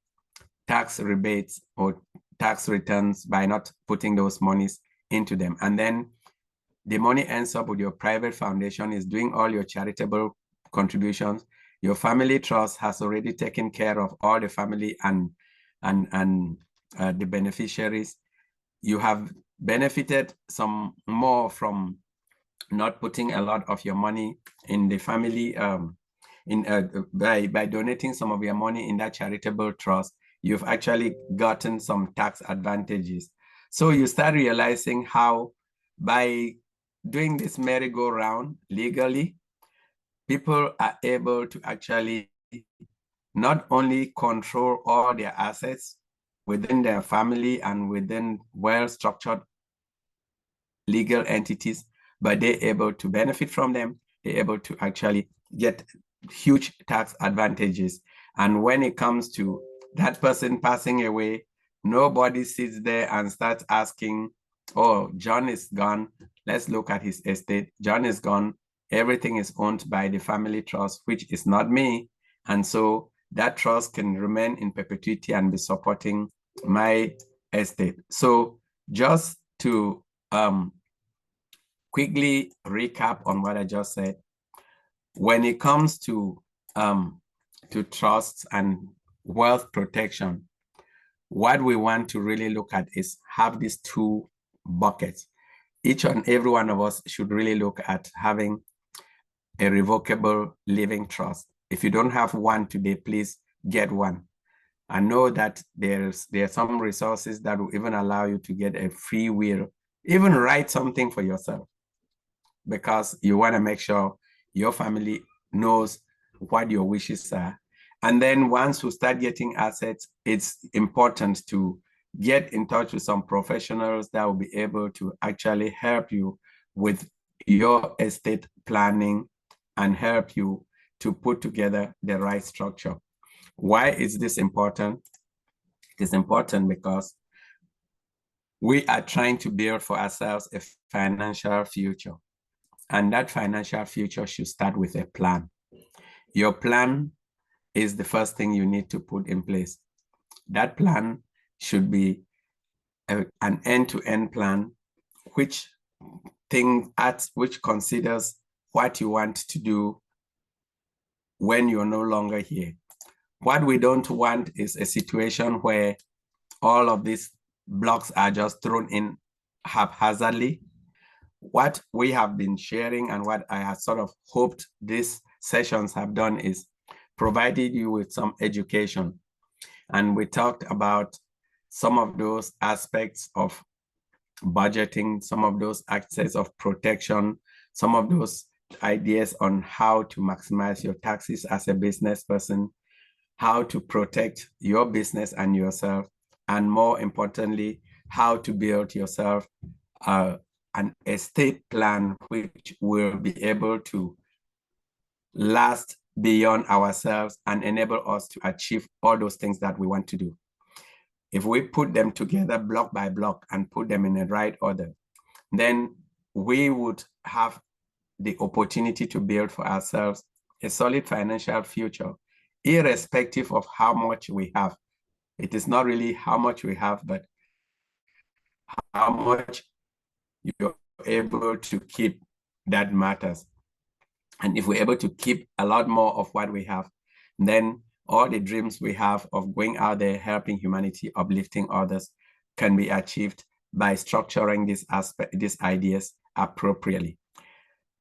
tax rebates or tax returns by not putting those monies into them. And then the money ends up with your private foundation, is doing all your charitable contributions. Your family trust has already taken care of all the family and the beneficiaries. You have benefited some more from not putting a lot of your money in the family, by donating some of your money in that charitable trust. You've actually gotten some tax advantages. So you start realizing how by doing this merry-go-round legally, people are able to actually not only control all their assets within their family and within well-structured legal entities, but they're able to benefit from them. They're able to actually get huge tax advantages. And when it comes to that person passing away, nobody sits there and starts asking, oh, John is gone, let's look at his estate. John is gone, everything is owned by the family trust, which is not me. And so that trust can remain in perpetuity and be supporting my estate. So just to quickly recap on what I just said, when it comes to trusts and wealth protection, what we want to really look at is have these two buckets. Each and every one of us should really look at having a revocable living trust. If you don't have one today, please get one. I know that there are some resources that will even allow you to get a free will, even write something for yourself, because you want to make sure your family knows what your wishes are. And then once you start getting assets, it's important to get in touch with some professionals that will be able to actually help you with your estate planning and help you to put together the right structure. Why is this important? It's important because we are trying to build for ourselves a financial future. And that financial future should start with a plan. Your plan is the first thing you need to put in place. That plan should be an end-to-end plan, which considers what you want to do when you're no longer here. What we don't want is a situation where all of these blocks are just thrown in haphazardly. What we have been sharing and what I have sort of hoped these sessions have done is provided you with some education. And we talked about some of those aspects of budgeting, some of those aspects of protection, some of those ideas on how to maximize your taxes as a business person, how to protect your business and yourself, and more importantly, how to build yourself an estate plan which will be able to last beyond ourselves and enable us to achieve all those things that we want to do. If we put them together block by block and put them in the right order, then we would have the opportunity to build for ourselves a solid financial future, irrespective of how much we have. It is not really how much we have, but how much you're able to keep that matters. And if we're able to keep a lot more of what we have, then all the dreams we have of going out there, helping humanity, uplifting others can be achieved by structuring these ideas appropriately.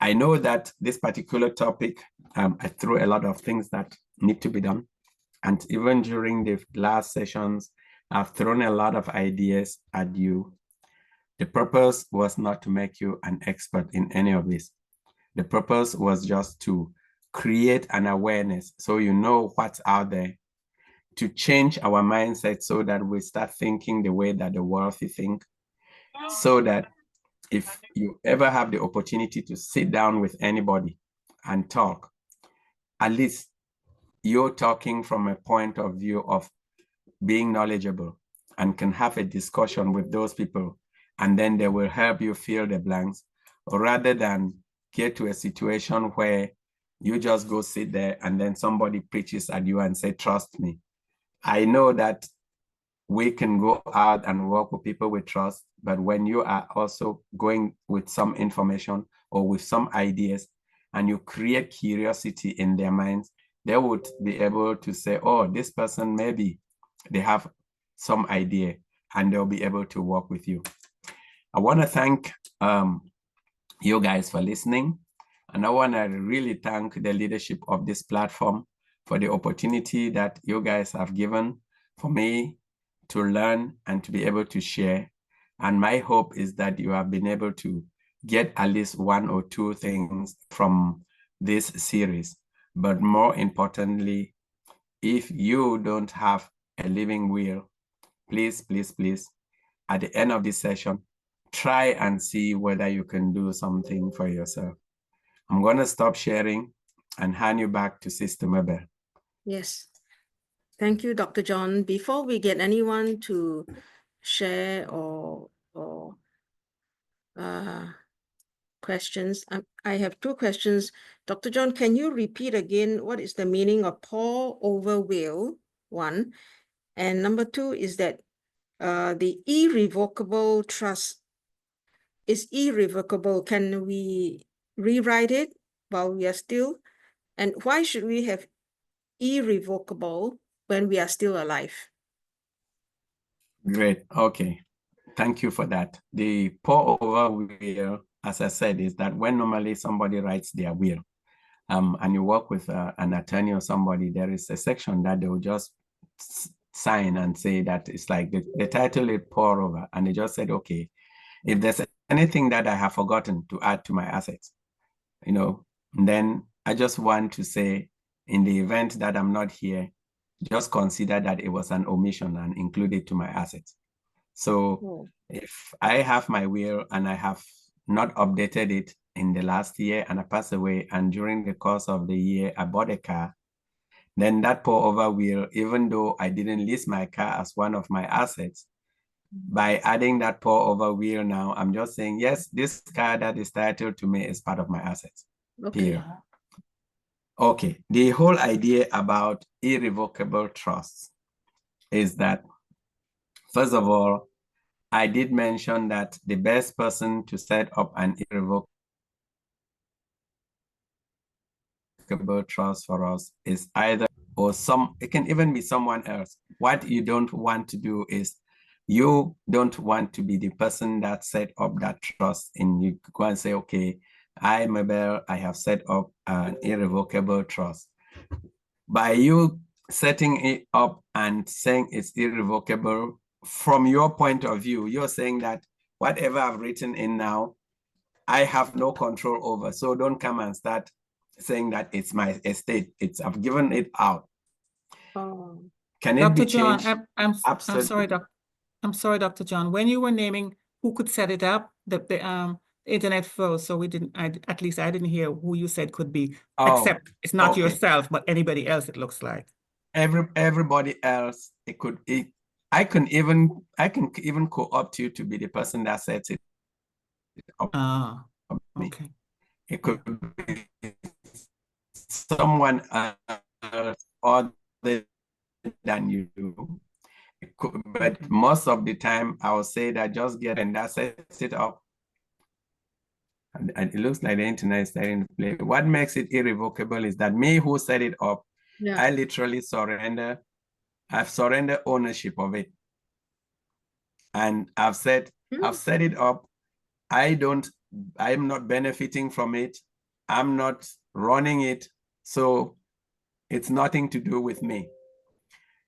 I know that this particular topic, I threw a lot of things that need to be done. And even during the last sessions, I've thrown a lot of ideas at you. The purpose was not to make you an expert in any of this. The purpose was just to create an awareness so you know what's out there to change our mindset so that we start thinking the way that the wealthy think, so that if you ever have the opportunity to sit down with anybody and talk, at least you're talking from a point of view of being knowledgeable and can have a discussion with those people, and then they will help you fill the blanks, rather than get to a situation where you just go sit there and then somebody preaches at you and say, trust me. I know that we can go out and work with people we trust, but when you are also going with some information or with some ideas and you create curiosity in their minds, they would be able to say, oh, this person, maybe they have some idea, and they'll be able to work with you. I want to thank you guys for listening. And I want to really thank the leadership of this platform for the opportunity that you guys have given for me to learn and to be able to share. And my hope is that you have been able to get at least one or two things from this series. But more importantly, if you don't have a living will, please, please, please, at the end of this session, try and see whether you can do something for yourself. I'm going to stop sharing and hand you back to Sister Mabel. Yes. Thank you, Dr. John. Before we get anyone to share or questions, I have two questions. Dr. John, can you repeat again what is the meaning of pour over will? One. And number two is that the irrevocable trust is irrevocable. Can we rewrite it while we are still? And why should we have irrevocable when we are still alive? Great. Okay. Thank you for that. The pour over will, as I said, is that when normally somebody writes their will, and you work with an attorney or somebody, there is a section that they will just sign and say that it's like the title is pour over, and they just said, okay, if there's anything that I have forgotten to add to my assets, then I just want to say, in the event that I'm not here, just consider that it was an omission and include it to my assets. So if I have my will and I have not updated it in the last year and I pass away, and during the course of the year I bought a car, then that pour over will, even though I didn't list my car as one of my assets, by adding that pour over will now, I'm just saying, yes, this car that is titled to me is part of my assets. Okay. Okay, the whole idea about irrevocable trusts is that, first of all, I did mention that the best person to set up an irrevocable trust for us is either it can even be someone else. What you don't want to do is, you don't want to be the person that set up that trust, and you go and say, okay, I, Mabel, I have set up an irrevocable trust. By you setting it up and saying it's irrevocable, from your point of view, you're saying that whatever I've written in now, I have no control over. So don't come and start saying that it's my estate. I've given it out. Can it Dr. be John, changed? I'm Absolutely. sorry, I'm sorry, Dr. John. When you were naming who could set it up, the internet froze, so at least I didn't hear who you said could be. Except it's not yourself, but anybody else. It looks like everybody else. I can even co-opt you to be the person that sets it up. Okay. It could be someone else other than you. But most of the time, I will say that just get and that sets it up. And it looks like the internet is starting to play. What makes it irrevocable is that me who set it up, I literally surrender. I've surrendered ownership of it. And I've set it up. I'm not benefiting from it. I'm not running it. So it's nothing to do with me.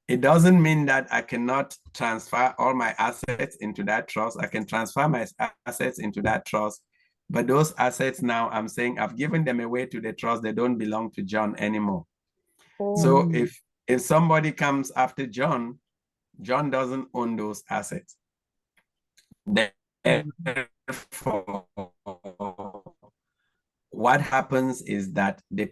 It doesn't mean that I cannot transfer all my assets into that trust. I can transfer my assets into that trust. But those assets now, I'm saying I've given them away to the trust. They don't belong to John anymore. So if if somebody comes after John, John doesn't own those assets. Therefore, what happens is that the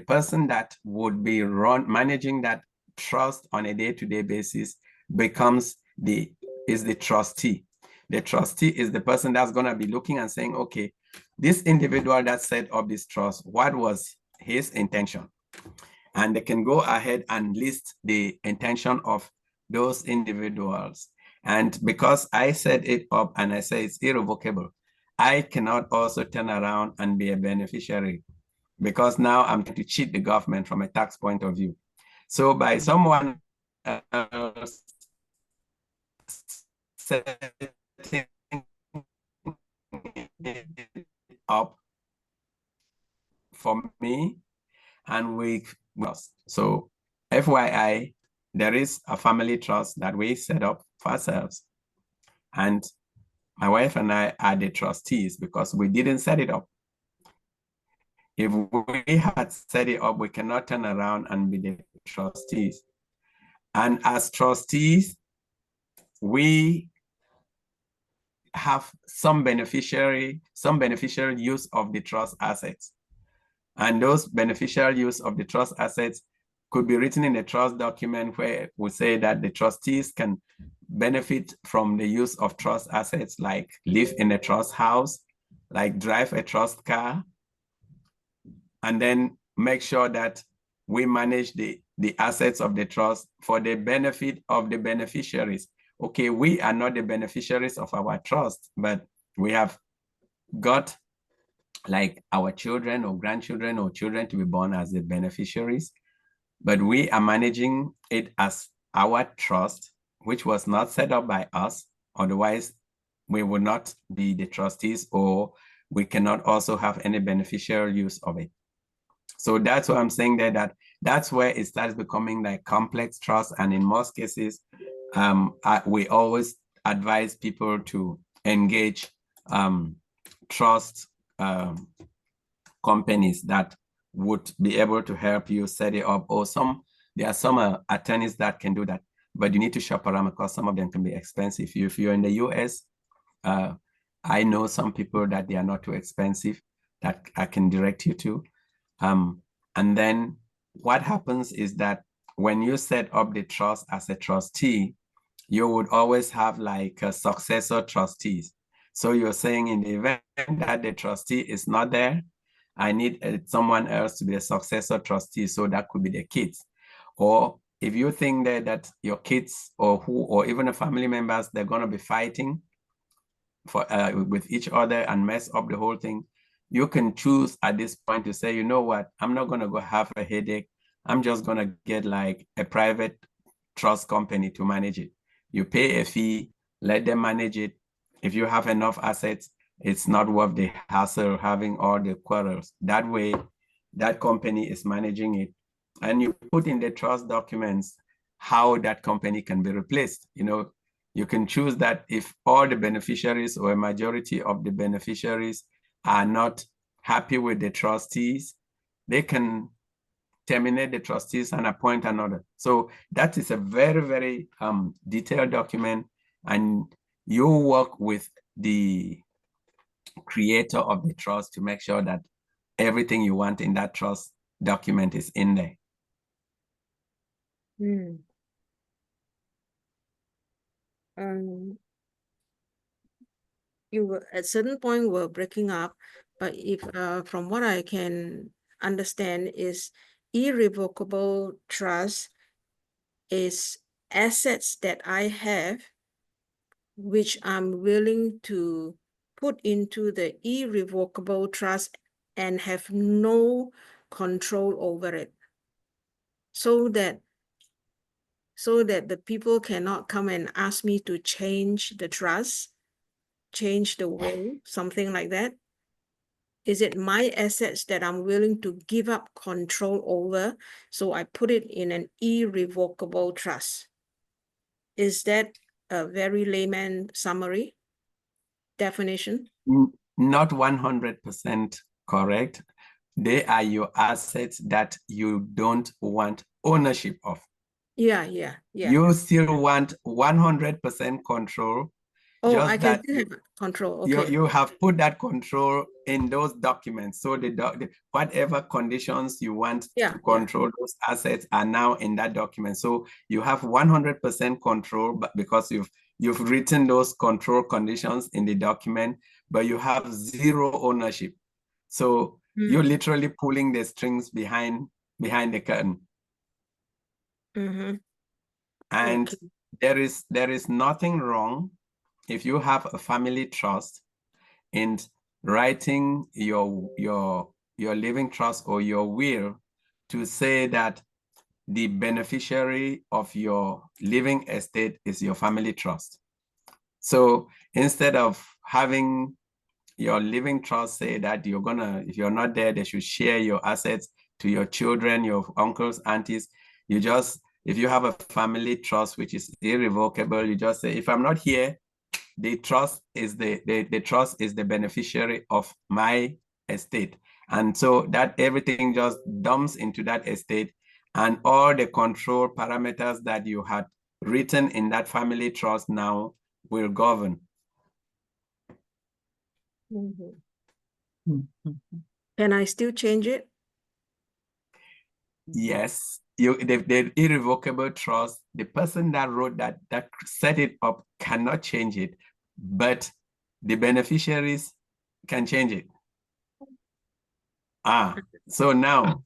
person that would be managing that trust on a day-to-day basis becomes the trustee. The trustee is the person that's going to be looking and saying, okay, this individual that set up this trust, what was his intention? And they can go ahead and list the intention of those individuals. And because I set it up and I say it's irrevocable, I cannot also turn around and be a beneficiary, because now I'm trying to cheat the government from a tax point of view. So by someone else setting it up for me, and we must. So FYI, there is a family trust that we set up for ourselves. And my wife and I are the trustees because we didn't set it up. If we had set it up, we cannot turn around and be the trustees. And as trustees, we have some beneficial use of the trust assets. And those beneficial use of the trust assets could be written in the trust document, where we say that the trustees can benefit from the use of trust assets, like live in a trust house, like drive a trust car, and then make sure that we manage the assets of the trust for the benefit of the beneficiaries. Okay, we are not the beneficiaries of our trust, but we have got like our children or grandchildren or children to be born as the beneficiaries, but we are managing it as our trust, which was not set up by us. Otherwise, we would not be the trustees, or we cannot also have any beneficial use of it. So that's what I'm saying there, that's where it starts becoming like complex trust. And in most cases, we always advise people to engage trust companies that would be able to help you set it up, or there are some attorneys that can do that, but you need to shop around because some of them can be expensive. If you're in the US, I know some people that they are not too expensive that I can direct you to. And then what happens is that when you set up the trust as a trustee, you would always have like a successor trustees. So you're saying, in the event that the trustee is not there, I need someone else to be a successor trustee. So that could be the kids. Or if you think that your kids or even the family members, they're going to be fighting with each other and mess up the whole thing, you can choose at this point to say, you know what, I'm not going to go have a headache. I'm just going to get like a private trust company to manage it. You pay a fee, let them manage it. If you have enough assets, it's not worth the hassle having all the quarrels. That way, that company is managing it. And you put in the trust documents how that company can be replaced. You know, you can choose that if all the beneficiaries or a majority of the beneficiaries are not happy with the trustees, they can terminate the trustees and appoint another. So that is a very, very detailed document, and you work with the creator of the trust to make sure that everything you want in that trust document is in there. You were at certain point were breaking up, but if from what I can understand is irrevocable trust is assets that I have which I'm willing to put into the irrevocable trust and have no control over it, so that the people cannot come and ask me to change the trust, change the will, something like that. Is it my assets that I'm willing to give up control over? So I put it in an irrevocable trust. Is that a very layman summary definition? Not 100% correct. They are your assets that you don't want ownership of. Yeah. You still want 100% control, Oh, just I can that still have control. Okay. you have put that control in those documents. So whatever conditions you want to control those assets are now in that document. So you have 100% control, but because you've written those control conditions in the document, but you have zero ownership. So you're literally pulling the strings behind the curtain. And there is nothing wrong if you have a family trust in writing your living trust or your will to say that the beneficiary of your living estate is your family trust. So instead of having your living trust say that if you're not there, they should share your assets to your children, your uncles, aunties, if you have a family trust which is irrevocable, you just say, if I'm not here, the trust is the beneficiary of my estate. And so that everything just dumps into that estate, and all the control parameters that you had written in that family trust now will govern. Can I still change it? Yes. The irrevocable trust, the person that wrote that set it up cannot change it, but the beneficiaries can change it. So now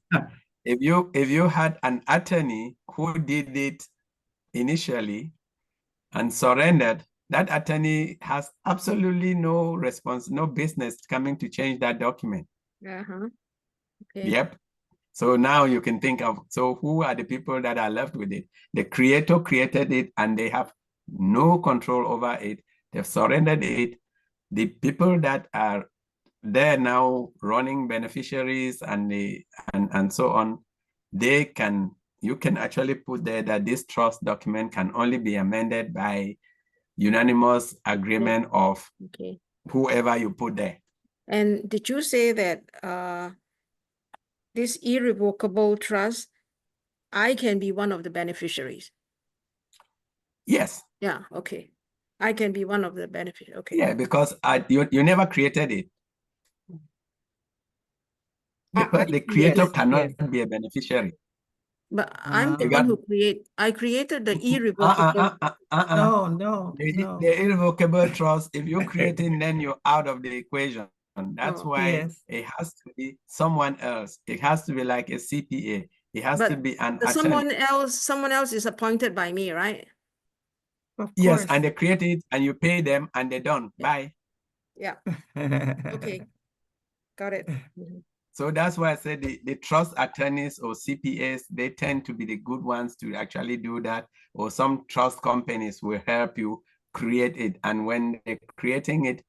if you had an attorney who did it initially and surrendered, that attorney has absolutely no business coming to change that document. Okay. Yep. So now you can think of, so who are the people that are left with it? The creator created it and they have no control over it. They've surrendered it. The people that are there now running beneficiaries and so on, you can actually put there that this trust document can only be amended by unanimous agreement of whoever you put there. And did you say that this irrevocable trust, I can be one of the beneficiaries? Yes. Yeah, okay. I can be one of the beneficiaries. Okay. Yeah, because you never created it. The creator cannot be a beneficiary. But I'm the one who I created the irrevocable. No. The irrevocable trust, if you create it, then you're out of the equation. That's why it has to be someone else. It has to be like a CPA. It has to be an attorney. Someone else is appointed by me, right? Yes, and they create it and you pay them and they're done. Bye. Yeah. Okay. Got it. So that's why I said the trust attorneys or CPAs, they tend to be the good ones to actually do that. Or some trust companies will help you create it. And when they're creating it,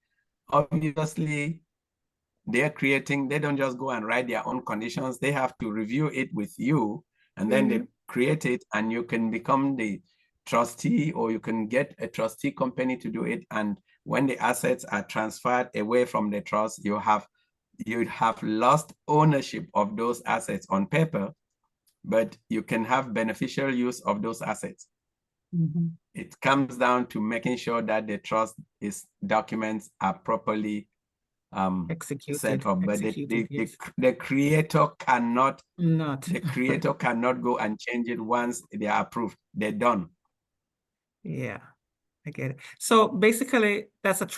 obviously they don't just go and write their own conditions. They have to review it with you, and then they create it, and you can become the trustee, or you can get a trustee company to do it. And when the assets are transferred away from the trust, you'd have lost ownership of those assets on paper, but you can have beneficial use of those assets. It comes down to making sure that the trust documents are properly set up, but the creator cannot go and change it once they are approved. They're done. Yeah, I get it. So basically, that's a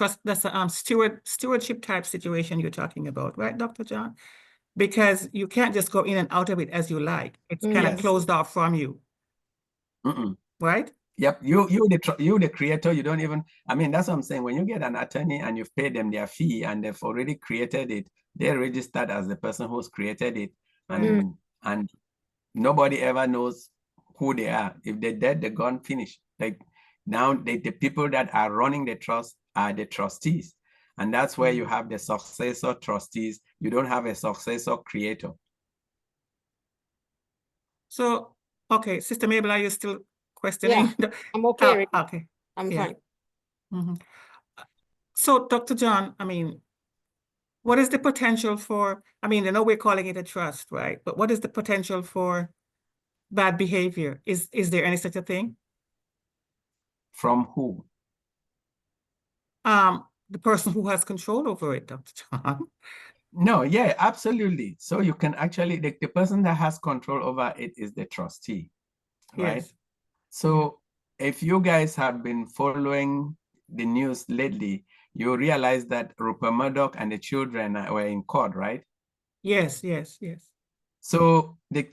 stewardship type situation you're talking about, right, Dr. John? Because you can't just go in and out of it as you like. It's kind of closed off from you, right? Yep, you the creator. You don't even. I mean, that's what I'm saying. When you get an attorney and you've paid them their fee and they've already created it, they're registered as the person who's created it, and nobody ever knows who they are. If they're dead, they're gone, finished. Like now, the people that are running the trust are the trustees, and that's where you have the successor trustees. You don't have a successor creator. So, okay, Sister Mabel, are you still questioning? Yeah, I'm okay. Okay, I'm fine. So, Dr. John, I mean, what is the potential for, I mean, I know we're calling it a trust, right? But what is the potential for bad behavior. Is there any such a thing? From who? The person who has control over it, Dr. John. No, yeah, absolutely. So you can actually, the person that has control over it is the trustee, right? Yes. So if you guys have been following the news lately, you realize that Rupert Murdoch and the children were in court, right? Yes, yes, yes. So the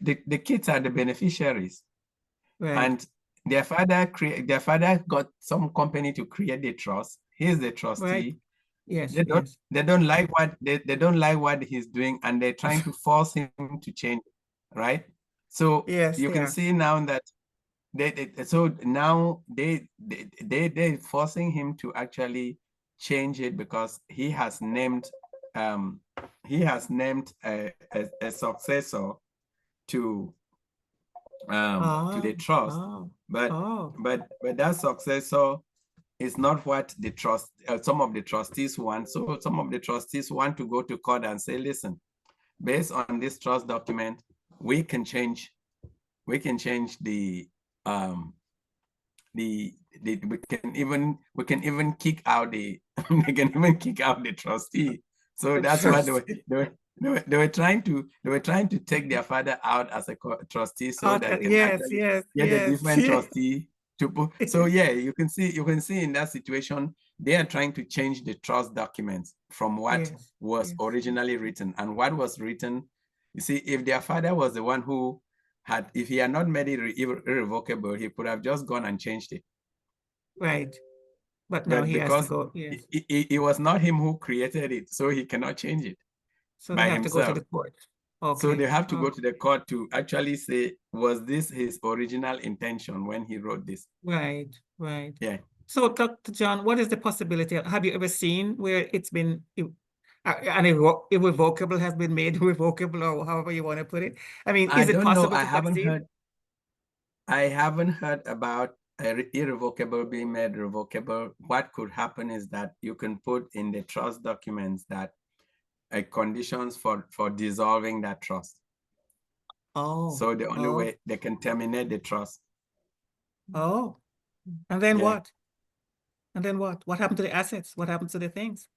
kids are the beneficiaries. Right. And their father got some company to create the trust. He's the trustee. Right. Yes, They don't yes. they don't like what they don't like what he's doing, and they're trying to force him to change, right? So Yes, you they can are. see now that they're forcing him to actually change it because he has named a successor to the trust, but that successor is not what the some of the trustees want. So some of the trustees want to go to court and say, listen, based on this trust document, we can change the we can even kick out the we can even kick out the trustee. So that's what they were trying to take their father out as a trustee so that they can actually get a different trustee to put. So yeah, you can see in that situation they are trying to change the trust documents from what was originally written. And what was written, you see, if their father was the one who had, if he had not made it irrevocable, he could have just gone and changed it. Right. But now he has to go. Yes. It was not him who created it, so he cannot change it. So they have to go to the court. Okay. So they have to go to the court to actually say, was this his original intention when he wrote this? Right, right. Yeah. So Dr. John, what is the possibility? Have you ever seen where it's been an irrevocable has been made irrevocable, or however you want to put it? I mean, is it possible to succeed? I haven't heard about irrevocable being made revocable. What could happen is that you can put in the trust documents that conditions for dissolving that trust. Oh. So the only way they can terminate the trust. Oh. And then what? And then what? What happened to the assets? What happens to the things?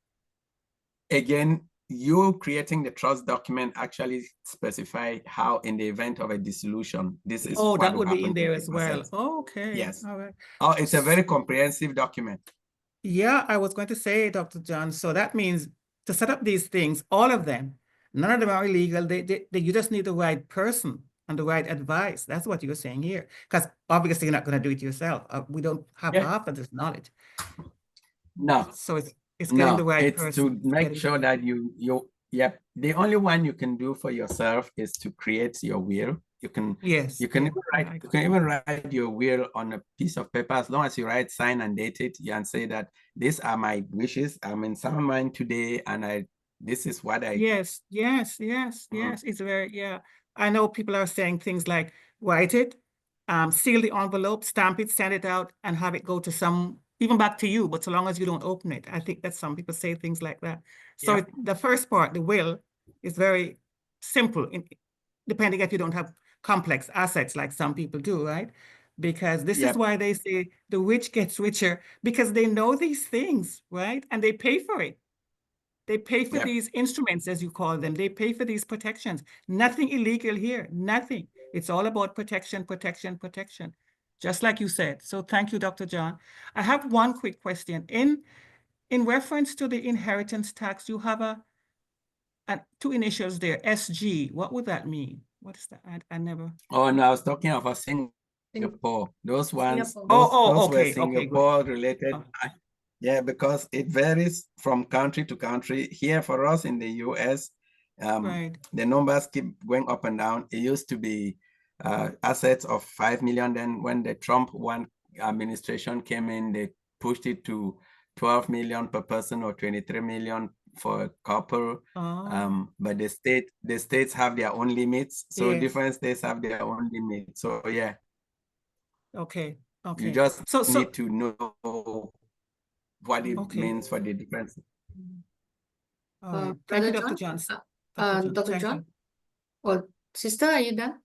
Again, you creating the trust document actually specify how, in the event of a dissolution, this is what that would will be in there as well. assets. Okay. Yes. All right. Oh, it's a very comprehensive document. Yeah, I was going to say, Dr. John, so that means to set up these things, all of them, none of them are illegal. You just need the right person and the right advice. That's what you're saying here. Because obviously you're not going to do it yourself. We don't have half of this knowledge. No. So it's getting the right person. It's to make sure that the only one you can do for yourself is to create your will. You can even write your will on a piece of paper, as long as you write, sign and date it, and say that these are my wishes. I'm in some mind today, and this is what I. Yes. It's very, I know people are saying things like write it, seal the envelope, stamp it, send it out, and have it go to even back to you, but so long as you don't open it. I think that some people say things like that. So the first part, the will, is very simple, depending if you don't have complex assets like some people do, right? Because this is why they say the rich gets richer, because they know these things, right? And they pay for it. They pay for these instruments, as you call them. They pay for these protections. Nothing illegal here, nothing. It's all about protection, protection, protection, just like you said. So thank you, Dr. John. I have one quick question. In reference to the inheritance tax, you have two initials there, SG. What would that mean? What is that? I never. Oh, no, I was talking about Singapore. Those ones, Singapore. those were Singapore related. Yeah, because it varies from country to country. Here for us in the US, the numbers keep going up and down. It used to be assets of 5 million. Then when the Trump administration came in, they pushed it to 12 million per person or 23 million for a couple. But the states have their own limits. So different states have their own limits. So yeah. Okay. You just need to know what it means for the difference. Thank you, Dr. Johnson. Dr. John? Or sister, are you done?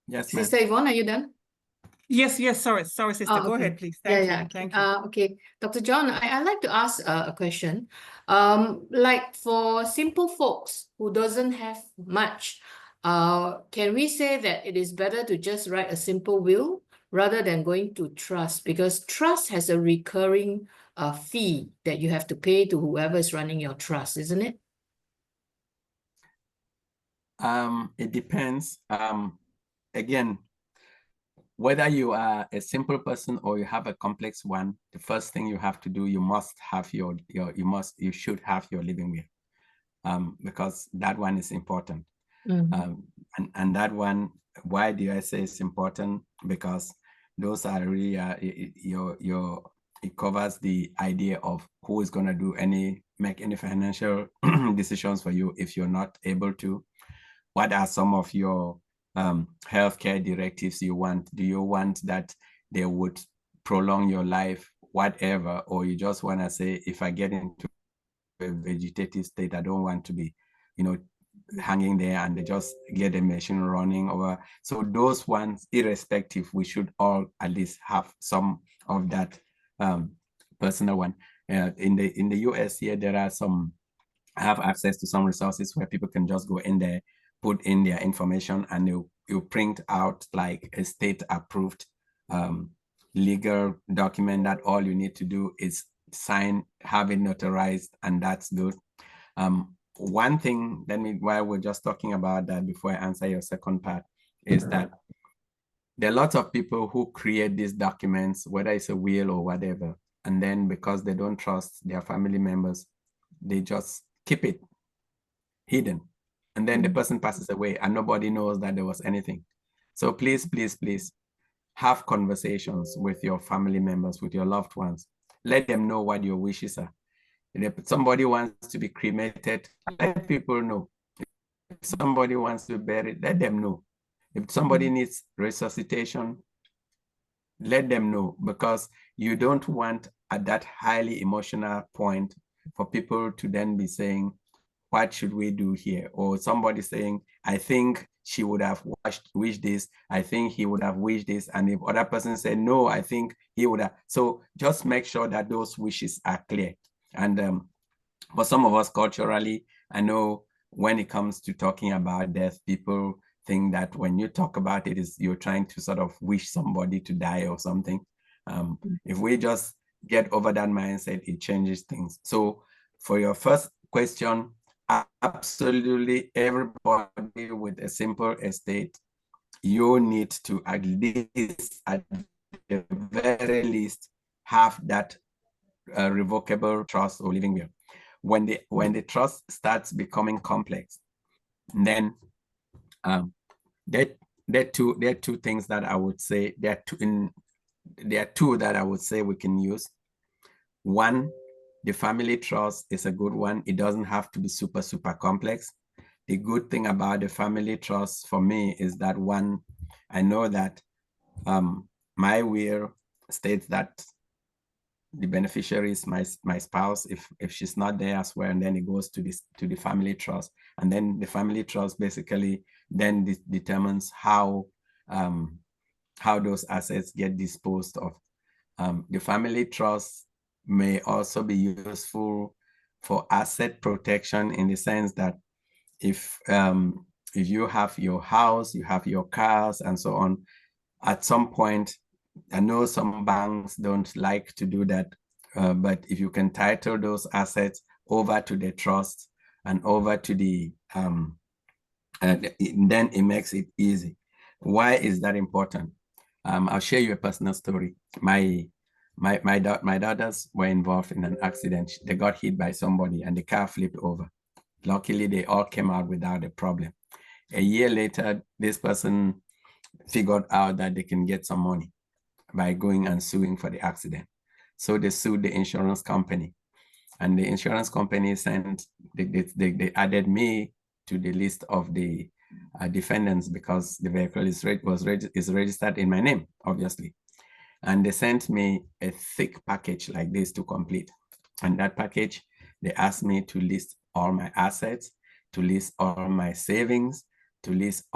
Yes, ma'am. Sister Yvonne, are you done? Yes, sorry, sister. Go okay. ahead, please. Thank you. Thank you. Okay, Dr. John, I'd like to ask a question. Like for simple folks who doesn't have much, can we say that it is better to just write a simple will rather than going to trust? Because trust has a recurring fee that you have to pay to whoever is running your trust, isn't it? It depends. Again, whether you are a simple person or you have a complex one, the first thing you have to do, you must have you should have your living will, because that one is important. And that one, why do I say it's important? Because those are really it covers the idea of who is going to make any financial decisions for you if you're not able to. What are some of your healthcare directives you want? Do you want that they would prolong your life, whatever, or you just want to say, if I get into a vegetative state, I don't want to be, hanging there and they just get the machine running over. So those ones, irrespective, we should all at least have some of that personal one. In the US here, there are I have access to some resources where people can just go in there, put in their information, and you print out like a state approved legal document that all you need to do is sign, have it notarized, and that's good. One thing, while we're just talking about that before I answer your second part, is that there are lots of people who create these documents, whether it's a will or whatever, and then because they don't trust their family members, they just keep it hidden. And then the person passes away and nobody knows that there was anything. So please, please, please have conversations with your family members, with your loved ones. Let them know what your wishes are. If somebody wants to be cremated, let people know. If somebody wants to be buried, let them know. If somebody needs resuscitation, let them know, because you don't want at that highly emotional point for people to then be saying, what should we do here? Or somebody saying, I think she would have wished this. I think he would have wished this. And if other person said, no, I think he would have. So just make sure that those wishes are clear. And for some of us culturally, I know when it comes to talking about death, people think that when you talk about it, you're trying to sort of wish somebody to die or something. If we just get over that mindset, it changes things. So for your first question, absolutely everybody with a simple estate, you need to at the very least have that revocable trust or living will. When the trust starts becoming complex, then there are two things that I would say. There are two that I would say we can use. One, the family trust is a good one. It doesn't have to be super, super complex. The good thing about the family trust for me is that, one, I know that my will states that the beneficiary is my spouse if she's not there as well, and then it goes to the family trust, and then the family trust basically then determines how those assets get disposed of. The family trust may also be useful for asset protection, in the sense that if you have your house, you have your cars and so on, at some point, I know some banks don't like to do that, but if you can title those assets over to the trust and over to the, then it makes it easy. Why is that important? I'll share you a personal story. My daughters were involved in an accident. They got hit by somebody and the car flipped over. Luckily, they all came out without a problem. A year later, this person figured out that they can get some money by going and suing for the accident. So they sued the insurance company, and the insurance company they added me to the list of the defendants, because the vehicle is registered in my name, obviously. And they sent me a thick package like this to complete. And that package, they asked me to list all my assets, to list all my savings, to list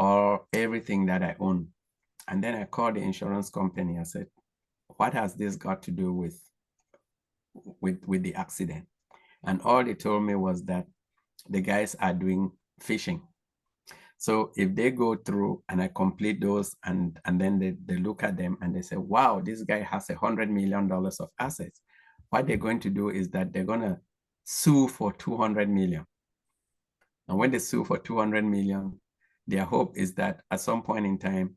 everything that I own. And then I called the insurance company. I said, what has this got to do with the accident? And all they told me was that the guys are doing fishing. So if they go through and I complete those and then they look at them and they say, wow, this guy has $100 million of assets. What they're going to do is that they're going to sue for 200 million. And when they sue for 200 million, their hope is that at some point in time,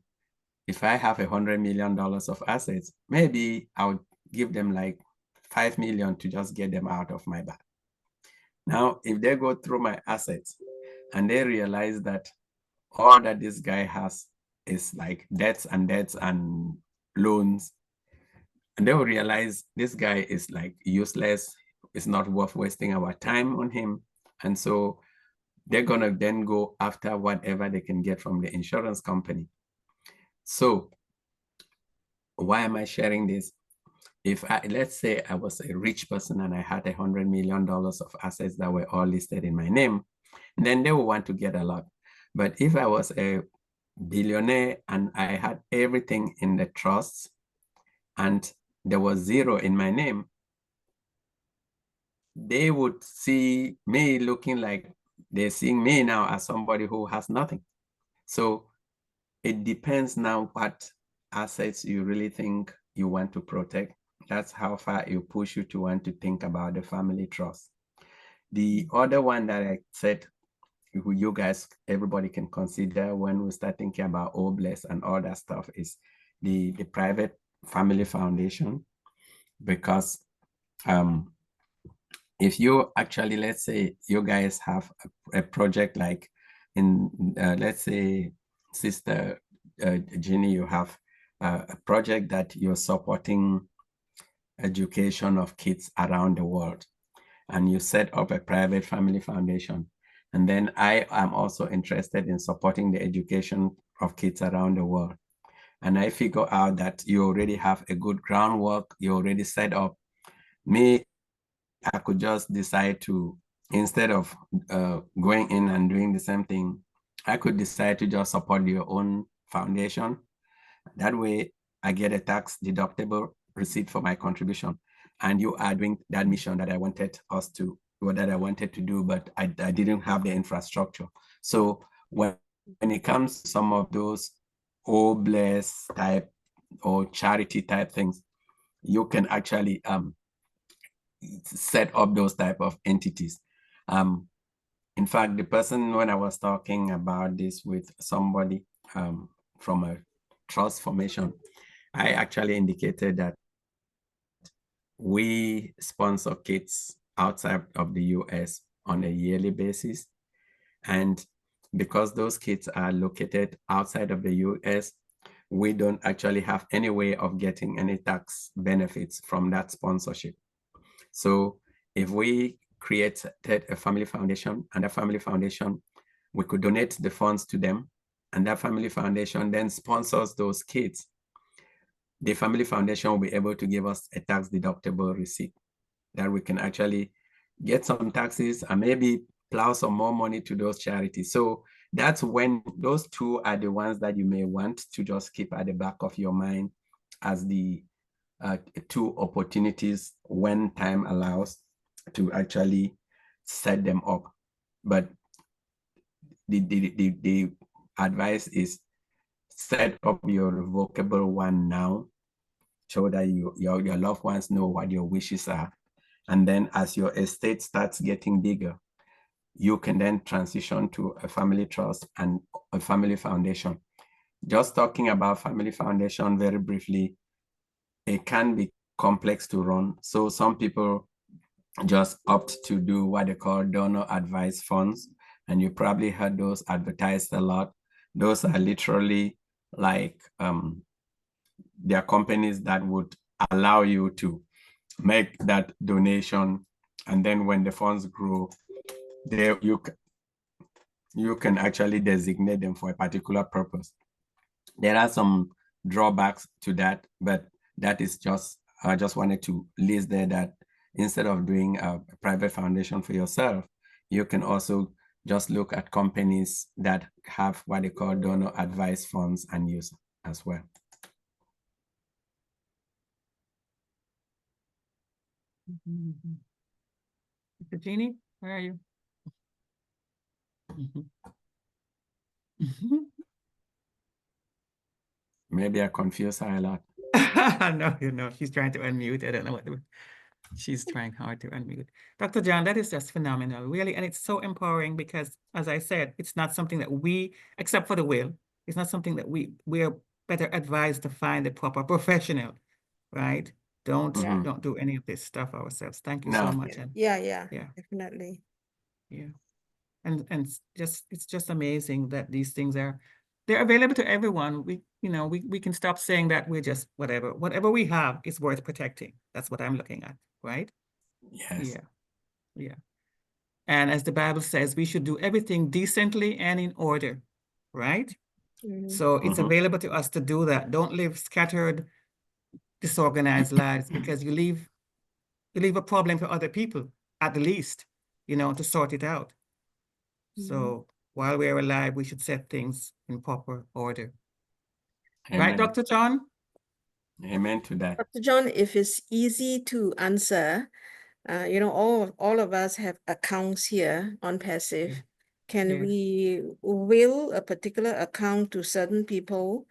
if I have $100 million of assets, maybe I'll give them like 5 million to just get them out of my back. Now, if they go through my assets and they realize that all that this guy has is like debts and loans, and they will realize this guy is like useless, it's not worth wasting our time on him. And so they're gonna then go after whatever they can get from the insurance company. So why am I sharing this? If let's say I was a rich person and I had $100 million of assets that were all listed in my name, then they will want to get a lot. But if I was a billionaire and I had everything in the trusts and there was zero in my name, they would see me looking like they're seeing me now as somebody who has nothing. So it depends now what assets you really think you want to protect. That's how far it push you to want to think about the family trust. The other one that I said, who you guys, everybody can consider when we start thinking about OBLES and all that stuff, is the private family foundation. Because if you actually, let's say you guys have a project like in, let's say, Sister Jeannie, you have a project that you're supporting education of kids around the world, and you set up a private family foundation. And then I am also interested in supporting the education of kids around the world. And I figure out that you already have a good groundwork, you already set up. Me, I could just decide to, instead of going in and doing the same thing, I could decide to just support your own foundation. That way I get a tax deductible receipt for my contribution. And you are doing that mission that I wanted us to, or that I wanted to do, but I didn't have the infrastructure. So when it comes to some of those OBLES type or charity type things, you can actually set up those type of entities. In fact, the person, when I was talking about this with somebody from a trust formation, I actually indicated that we sponsor kids outside of the US on a yearly basis. And because those kids are located outside of the US, we don't actually have any way of getting any tax benefits from that sponsorship. So if we created a family foundation, and a family foundation, we could donate the funds to them, and that family foundation then sponsors those kids, the family foundation will be able to give us a tax deductible receipt that we can actually get some taxes and maybe plow some more money to those charities. So that's when those two are the ones that you may want to just keep at the back of your mind as the two opportunities when time allows to actually set them up. But the advice is set up your revocable one now, so that your loved ones know what your wishes are. And then as your estate starts getting bigger, you can then transition to a family trust and a family foundation. Just talking about family foundation very briefly, it can be complex to run. So some people just opt to do what they call donor advised funds. And you probably heard those advertised a lot. Those are literally like, there are companies that would allow you to make that donation. And then when the funds grow, you can actually designate them for a particular purpose. There are some drawbacks to that, but that is just, I just wanted to list there that instead of doing a private foundation for yourself, you can also just look at companies that have what they call donor advised funds and use as well. Mr. Jeannie, where are you? Maybe I confuse her a lot. No, she's trying to unmute. I don't know what she's trying hard to unmute. Dr. John, that is just phenomenal, really. And it's so empowering because, as I said, it's not something that we, except for the will, it's not something that we're better advised to find a proper professional, right? Don't do any of this stuff ourselves. Thank you so much. Yeah, yeah, definitely. yeah. And it's just amazing that these things they're available to everyone. We can stop saying that we're just whatever we have is worth protecting. That's what I'm looking at, right? Yes. Yeah. And as the Bible says, we should do everything decently and in order, right? So it's available to us to do that. Don't live scattered, disorganized lives, because you leave a problem for other people, at the least, to sort it out. So while we're alive, we should set things in proper order. Amen. Right, Dr. John? Amen to that. Dr. John, if it's easy to answer, all of us have accounts here on ONPASSIVE. Can we will a particular account to certain people?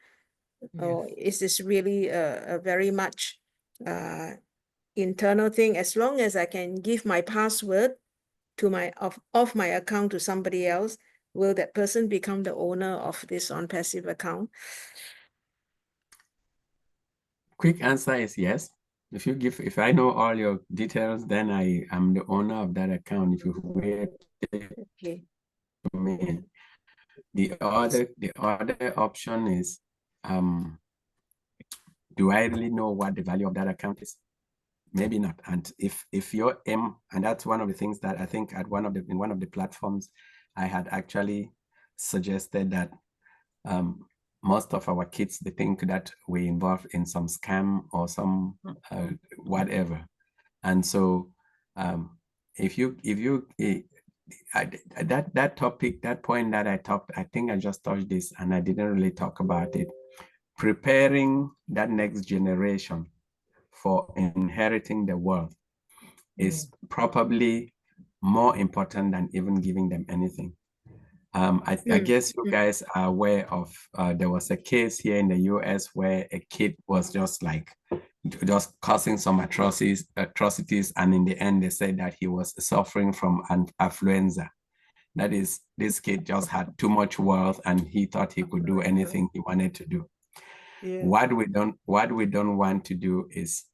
Or is this really a very much internal thing? As long as I can give my password to of my account to somebody else, will that person become the owner of this ONPASSIVE account? Quick answer is yes. If I know all your details, then I am the owner of that account. If you wait to me, the other option is, do I really know what the value of that account is? Maybe not. And if your aim, and that's one of the things that I think in one of the platforms, I had actually suggested that most of our kids, they think that we're involved in some scam or some whatever. And so that topic, that point that I think I just touched this and I didn't really talk about it. Preparing that next generation for inheriting the world is probably more important than even giving them anything. I guess you guys are aware of, there was a case here in the US where a kid was just causing some atrocities, and in the end they said that he was suffering from an affluenza. That is, this kid just had too much wealth and he thought he could do anything he wanted to do. What we don't want to do is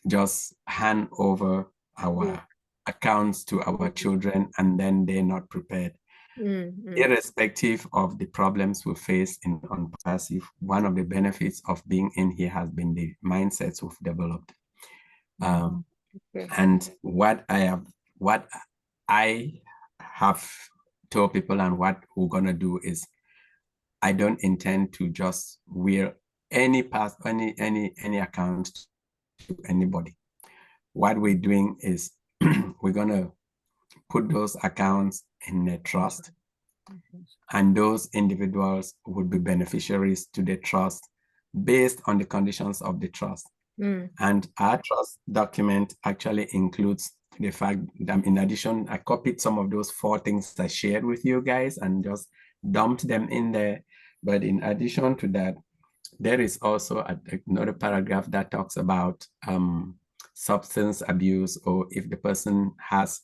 just hand over our accounts to our children and then they're not prepared. Irrespective of the problems we face in ONPASSIVE, one of the benefits of being in here has been the mindsets we've developed. And what I have told people and what we're gonna do is, I don't intend to just wear any account to anybody. What we're doing is we're gonna put those accounts in a trust, and those individuals would be beneficiaries to the trust based on the conditions of the trust. And our trust document actually includes the fact that, in addition, I copied some of those 4 things I shared with you guys and just dumped them in there. But in addition to that, there is also another paragraph that talks about substance abuse, or if the person has,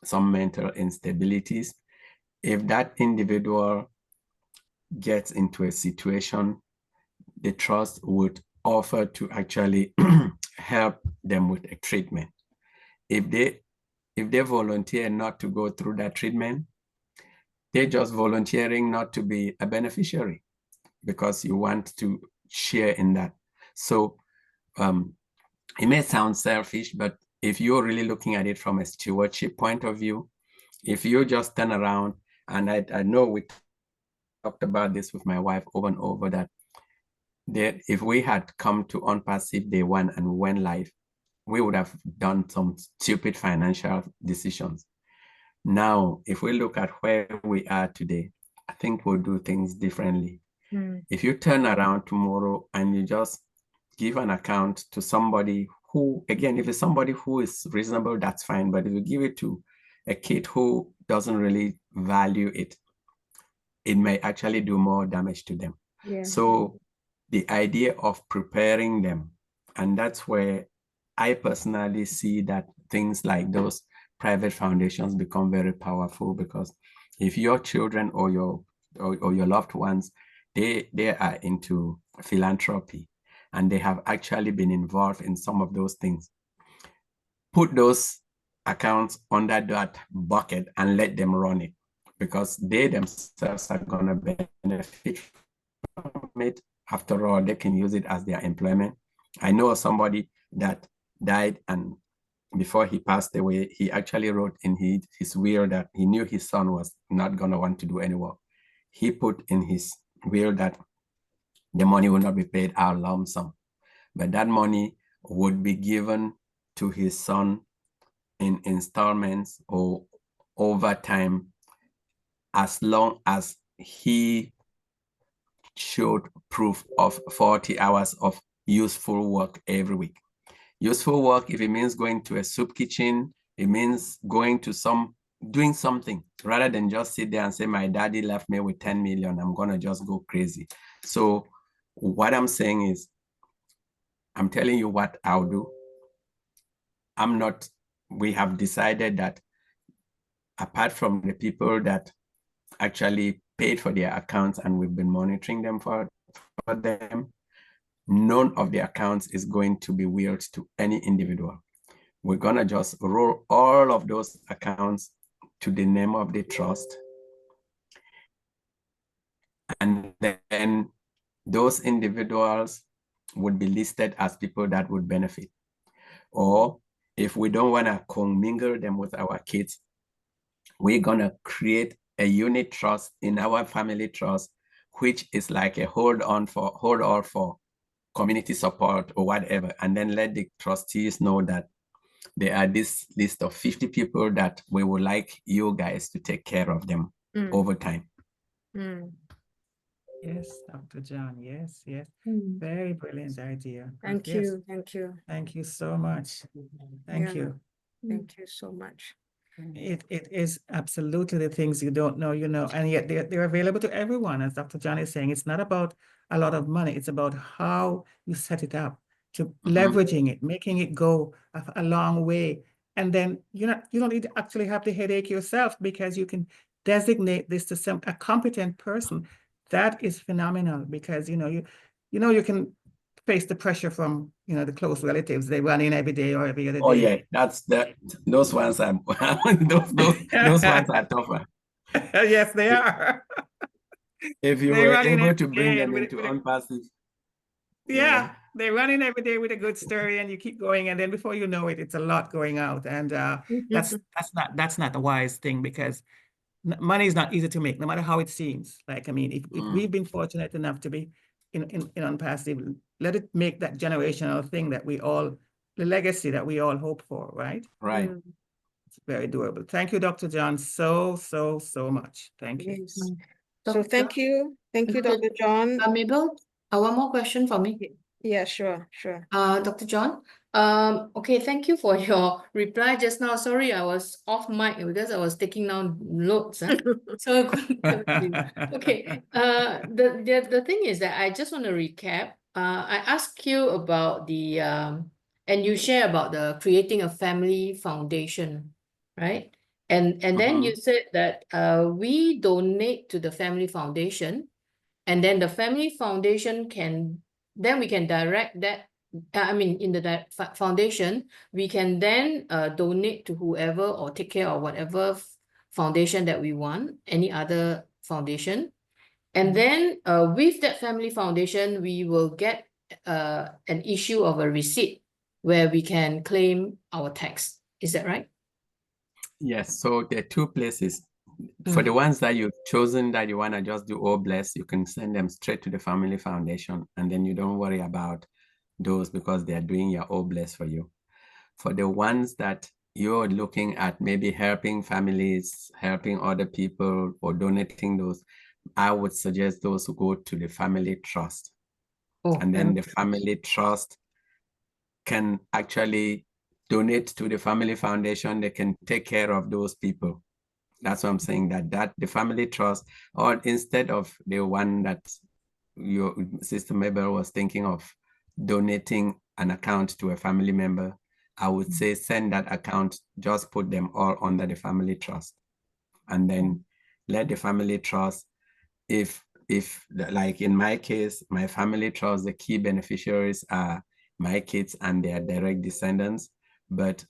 some mental instabilities. If that individual gets into a situation, the trust would offer to actually help them with a treatment. If they volunteer not to go through that treatment, they're just volunteering not to be a beneficiary because you want to share in that. So it may sound selfish, but if you're really looking at it from a stewardship point of view, if you just turn around, and I know we talked about this with my wife over and over, that if we had come to ONPASSIVE day one and we went live, we would have done some stupid financial decisions. Now, if we look at where we are today, I think we'll do things differently. If you turn around tomorrow and you just give an account to somebody who, again, if it's somebody who is reasonable, that's fine. But if you give it to a kid who doesn't really value it, it may actually do more damage to them. Yeah. So the idea of preparing them, and that's where I personally see that things like those private foundations become very powerful, because if your children or your loved ones, they are into philanthropy and they have actually been involved in some of those things, put those accounts under that bucket and let them run it, because they themselves are going to benefit from it. After all, they can use it as their employment. I know somebody that died, and before he passed away, he actually wrote in his will that he knew his son was not going to want to do any work. He put in his will that the money will not be paid out lump sum, but that money would be given to his son in installments or over time, as long as he showed proof of 40 hours of useful work every week. Useful work, if it means going to a soup kitchen, it means going to doing something, rather than just sit there and say, my daddy left me with 10 million, I'm gonna just go crazy. So what I'm saying is, I'm telling you what I'll do. We have decided that apart from the people that actually paid for their accounts and we've been monitoring them for them, none of the accounts is going to be willed to any individual. We're going to just roll all of those accounts to the name of the trust. And then those individuals would be listed as people that would benefit. Or if we don't want to commingle them with our kids, we're going to create a unit trust in our family trust, which is like a hold all for community support or whatever, and then let the trustees know that there are this list of 50 people that we would like you guys to take care of them over time. Yes, Dr. John. Yes, yes. Very brilliant idea. Thank Yes. you. Thank you. Thank you so much. Thank you. Thank you so much. It is absolutely the things you don't know, and yet they're available to everyone. As Dr. John is saying, it's not about a lot of money. It's about how you set it up, to leveraging it, making it go a long way. And then you don't need to actually have the headache yourself, because you can designate this to a competent person. That is phenomenal, because you can face the pressure from the close relatives. They run in every day or every other day. Oh yeah, those ones are those ones are tougher. Yes, they are. If you were able to bring them into ONPASSIVE. Yeah, they run in every day with a good story, and you keep going, and then before you know it, it's a lot going out, and that's not a wise thing, because money is not easy to make, no matter how it seems. Like, I mean, if we've been fortunate enough to be in ONPASSIVE, let it make that generational thing the legacy that we all hope for, right? Right. It's very doable. Thank you, Dr. John, so much. Thank you. Yes. So thank you. Thank you, Dr. John. Mabel, one more question for me. Yeah, sure. Dr. John, okay, thank you for your reply just now. Sorry, I was off mic because I was taking down notes. So okay. The thing is that I just want to recap. I asked you about the and you share about the creating a family foundation, right? And then you said that we donate to the family foundation, and then the family foundation we can direct that. I mean, in the foundation, we can then donate to whoever or take care of whatever foundation that we want, any other foundation. And then with that family foundation, we will get an issue of a receipt where we can claim our tax. Is that right? Yes, so there are two places. For the ones that you've chosen that you want to just do all bless, you can send them straight to the family foundation, and then you don't worry about those because they're doing your all bless for you. For the ones that you're looking at maybe helping families, helping other people, or donating those, I would suggest those who go to the family trust. Oh, And then the family trust can actually donate to the family foundation. They can take care of those people. That's what I'm saying, that the family trust, or instead of the one that your sister Mabel was thinking of donating an account to a family member, I would say send that account, just put them all under the family trust. And then let the family trust, if like in my case, my family trust, the key beneficiaries are my kids and their direct descendants. But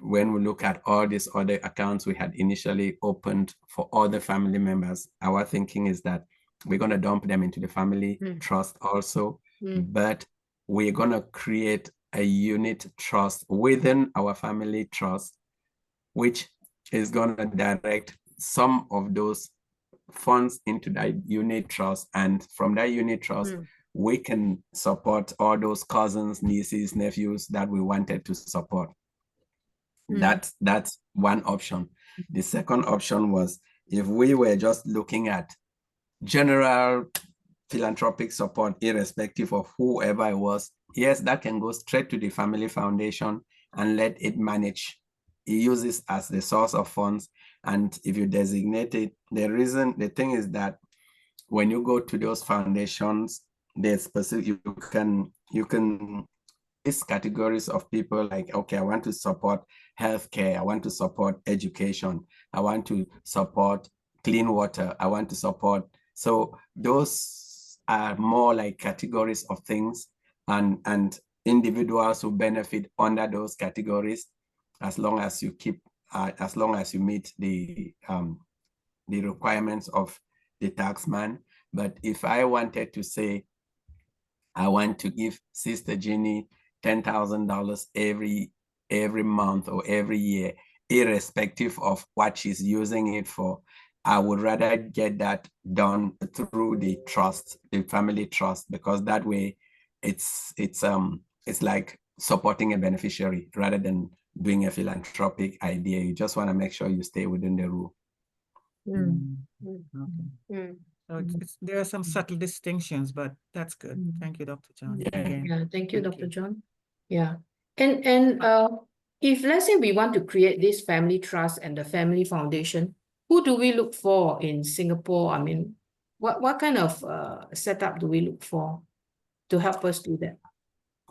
when we look at all these other accounts we had initially opened for other family members, our thinking is that we're going to dump them into the family trust also, but we're going to create a unit trust within our family trust, which is going to direct some of those funds into that unit trust. And from that unit trust, we can support all those cousins, nieces, nephews that we wanted to support. That's one option. The second option was, if we were just looking at general philanthropic support, irrespective of whoever it was, yes, that can go straight to the family foundation and let it manage. It uses as the source of funds. And if you designate it, the thing is that when you go to those foundations, there's specific, you can these categories of people, like, okay, I want to support healthcare, I want to support education, I want to support clean water, I want to support. So those are more like categories of things, and individuals who benefit under those categories, as long as you keep, as long as you meet the requirements of the taxman. But if I wanted to say, I want to give Sister Jeannie $10,000 every month or every year, irrespective of what she's using it for, I would rather get that done through the trust, the family trust, because that way it's like supporting a beneficiary rather than doing a philanthropic idea. You just want to make sure you stay within the rule. Okay. So there are some subtle distinctions, but that's good. Thank you, Dr. John. Yeah, thank you, Dr. John. Yeah. And if let's say we want to create this family trust and the family foundation, who do we look for in Singapore? I mean, what kind of setup do we look for to help us do that?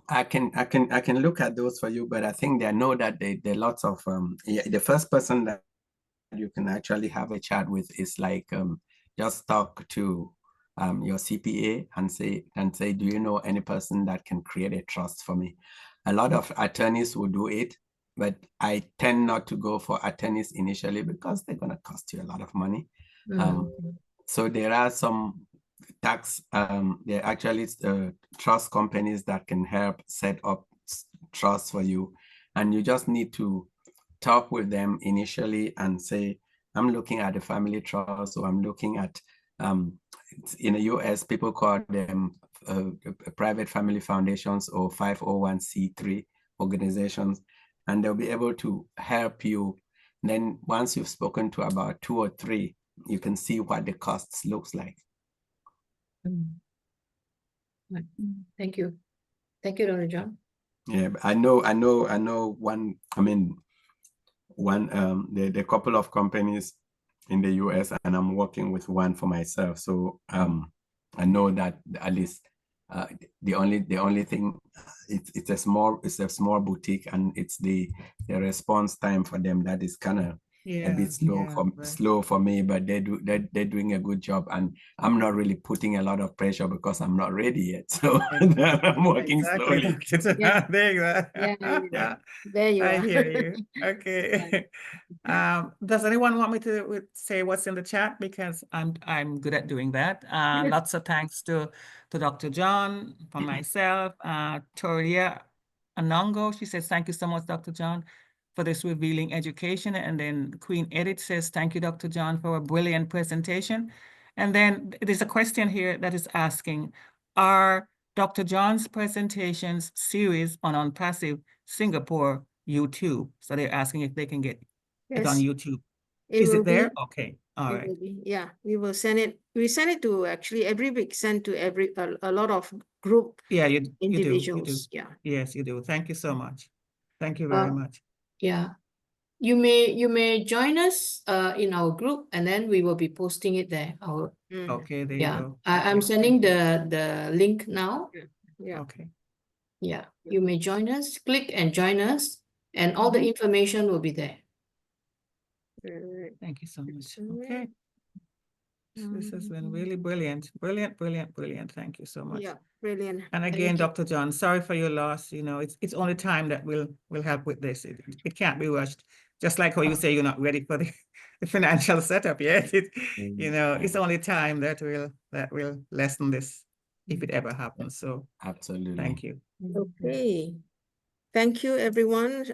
I can look at those for you, but I think there are lots of the first person that you can actually have a chat with is like just talk to your CPA and say, do you know any person that can create a trust for me? A lot of attorneys will do it, but I tend not to go for attorneys initially because they're going to cost you a lot of money. So there are some there are actually trust companies that can help set up trust for you, and you just need to talk with them initially and say, I'm looking at a family trust, or I'm looking at in the US, people call them private family foundations or 501c3 organizations, and they'll be able to help you. And then once you've spoken to about 2 or 3, you can see what the costs looks like. Thank you. Thank you, Dr. John. Yeah, I know one, I mean, the couple of companies in the US, and I'm working with one for myself. So I know that at least the only thing, it's a small boutique, and it's the response time for them that is kind of a bit slow for me, but they're doing a good job, and I'm not really putting a lot of pressure because I'm not ready yet. So I'm working slowly. Yeah. There you are. I hear you. Okay. Does anyone want me to say what's in the chat? Because I'm good at doing that. Lots of thanks to Dr. John, for myself, Toria Anongo. She says, thank you so much, Dr. John, for this revealing education. And then Queen Edith says, thank you, Dr. John, for a brilliant presentation. And then there's a question here that is asking, are Dr. John's presentations series on ONPASSIVE Singapore YouTube? So they're asking if they can get it on YouTube. Is it there? Okay. All It right. will be, yeah, we will send it. We send it to actually every week, send to a lot of group Yeah, you do. individuals. Yeah. Yes, you do. Thank you so much. Thank you very much. Yeah. You may join us in our group, and then we will be posting it there. Okay, there you Yeah. go. I'm Okay. sending the link now. Yeah. Okay. Yeah. You may join us. Click and join us, and all the information will be there. Thank you so much. Alright. Okay. This has been really brilliant. Brilliant, brilliant, brilliant. Thank you so much. Yeah, brilliant. And Thank again, you. Dr. John, sorry for your loss. You know, it's only time that will help with this. It can't be rushed. Just like how you say you're not ready for the financial setup yet. You know, it's only time that will lessen this if it ever happens. So Absolutely. thank you. Okay. Thank you, everyone.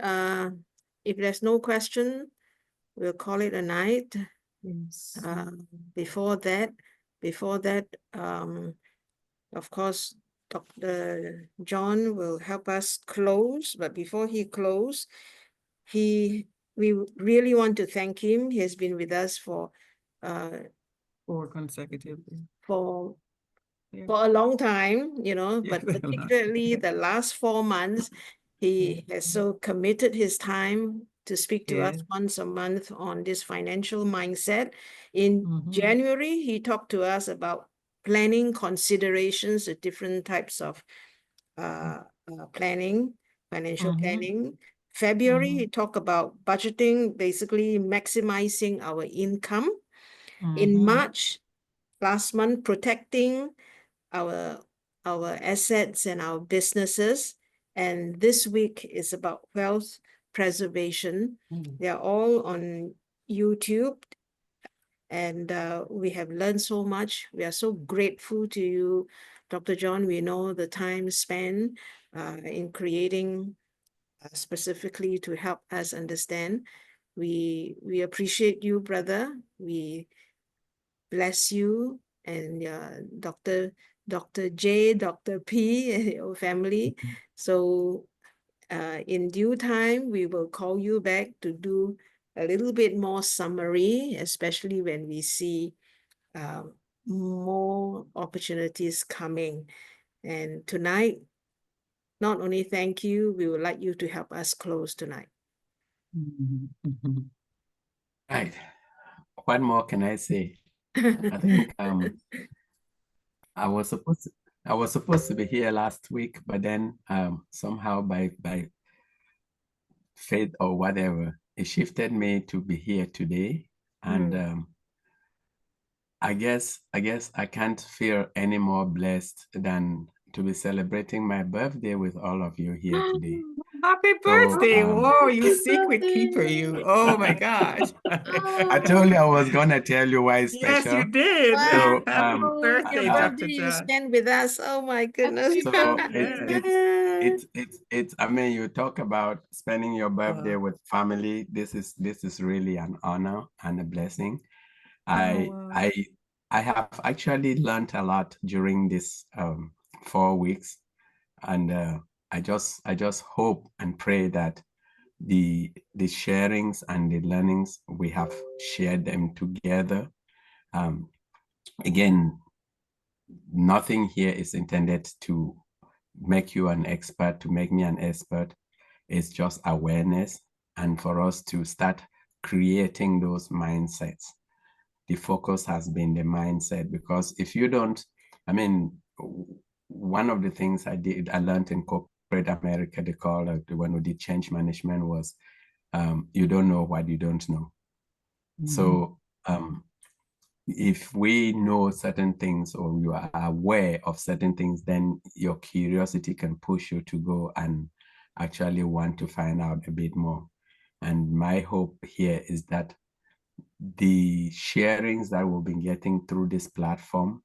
If there's no question, we'll call it a night. Before that, of course, Dr. John will help us close, but before he close, we really want to thank him. He has been with us for 4 consecutive. for Yeah. a long time, you know, Yeah, but very long. particularly the last 4 months, he has so committed his time to speak to us Yeah. once a month on this financial mindset. In Mhm. January, he talked to us about planning considerations, the different types of planning, financial planning. February, he talked about budgeting, basically maximizing our income. In March, last month, protecting our assets and our businesses. And this week is about wealth preservation. They are all on YouTube. And we have learned so much. We are so grateful to you, Dr. John. We know the time spent in creating specifically to help us understand. We appreciate you, brother. We bless you and Dr. J, Dr. P, and your family. So in due time, we will call you back to do a little bit more summary, especially when we see more opportunities coming. And tonight, not only thank you, we would like you to help us close tonight. Right. What more can I say? I think I was supposed to be here last week, but then somehow by fate or whatever, it shifted me to be here today. And I guess I can't feel any more blessed than to be celebrating my birthday with all of you here today. Happy birthday. Whoa, you secret keeper, you. Oh my gosh. I told you I was gonna tell you why it's Yes, special. you did. So, Happy birthday, Your Dr. birthday you John. spend with us. Oh my goodness. So it's I mean, you talk about spending your birthday with family. This is really an honor and a blessing. I have actually learned a lot during this 4 weeks, and I just hope and pray that the sharings and the learnings we have shared them together. Again, nothing here is intended to make you an expert, to make me an expert. It's just awareness, and for us to start creating those mindsets. The focus has been the mindset, because if you don't, I mean, one of the things I learned in corporate America, they call the one who did change management, was you don't know what you don't know. So if we know certain things, or you are aware of certain things, then your curiosity can push you to go and actually want to find out a bit more. And my hope here is that the sharings that we'll be getting through this platform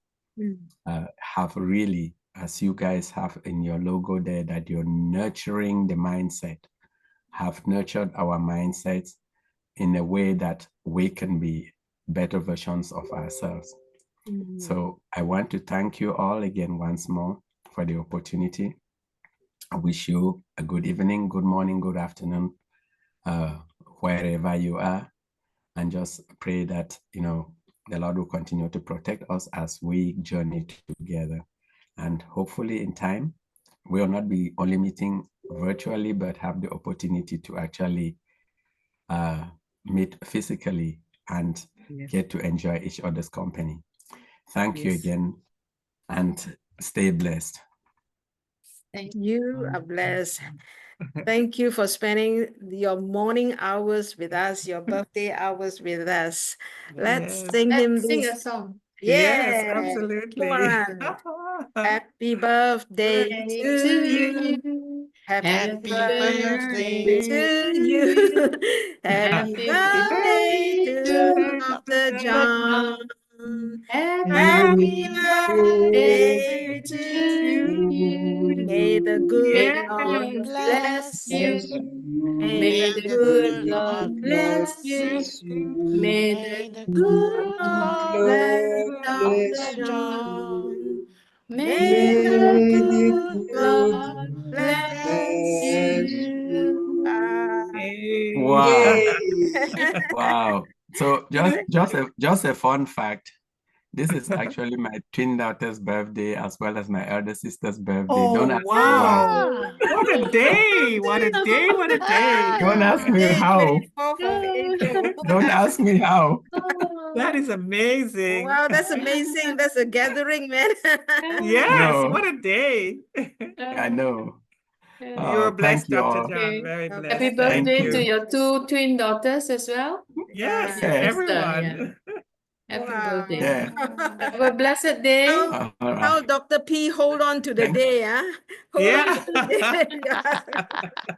have really, as you guys have in your logo there, that you're nurturing the mindset, have nurtured our mindsets in a way that we can be better versions of ourselves. So I want to thank you all again once more for the opportunity. I wish you a good evening, good morning, good afternoon, wherever you are. and just pray that, you know, the Lord will continue to protect us as we journey together. And hopefully in time, we will not be only meeting virtually, but have the opportunity to actually meet physically and get to enjoy each other's company. Thank you again, and stay blessed. You are blessed. Thank you for spending your morning hours with us, your birthday hours with us. Let's sing him Let's sing a this. song. Yes, Yeah, absolutely. come on. Happy birthday to you. Happy birthday to you. Happy birthday to Dr. John. Happy birthday to you. May the good Lord bless you. May the good Lord bless you. May the good Lord bless Dr. John. May the good Lord bless you. Wow. Wow. So just a fun fact. This is actually my twin daughter's birthday as well as my elder sister's birthday. Don't Oh, ask me why. wow. What a day. What a day. What a day. Don't ask me May how. 24th of April. Don't ask me how. That is amazing. Wow, that's amazing. That's a gathering, man. Yes, No. what a day. I know. You're Thank blessed, you Dr. all. John. Very God blessed. Happy bless. Thank birthday you. to your two twin daughters as well. Yes, Your Yes. sister, yeah. everyone. Happy Wow. birthday. Yeah. Have a blessed day. How, All how right. Dr. P hold on to the Thank- day, huh? Hold on Yeah. to the day.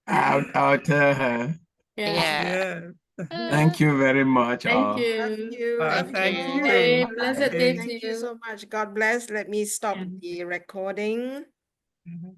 I'll tell her. Yeah. Thank you very much. Thank all. Love you. you. Well, Have a thank blessed you. day. Blessed day to Thank you you. so much. God bless. Let me stop Yeah. the recording. Mhm.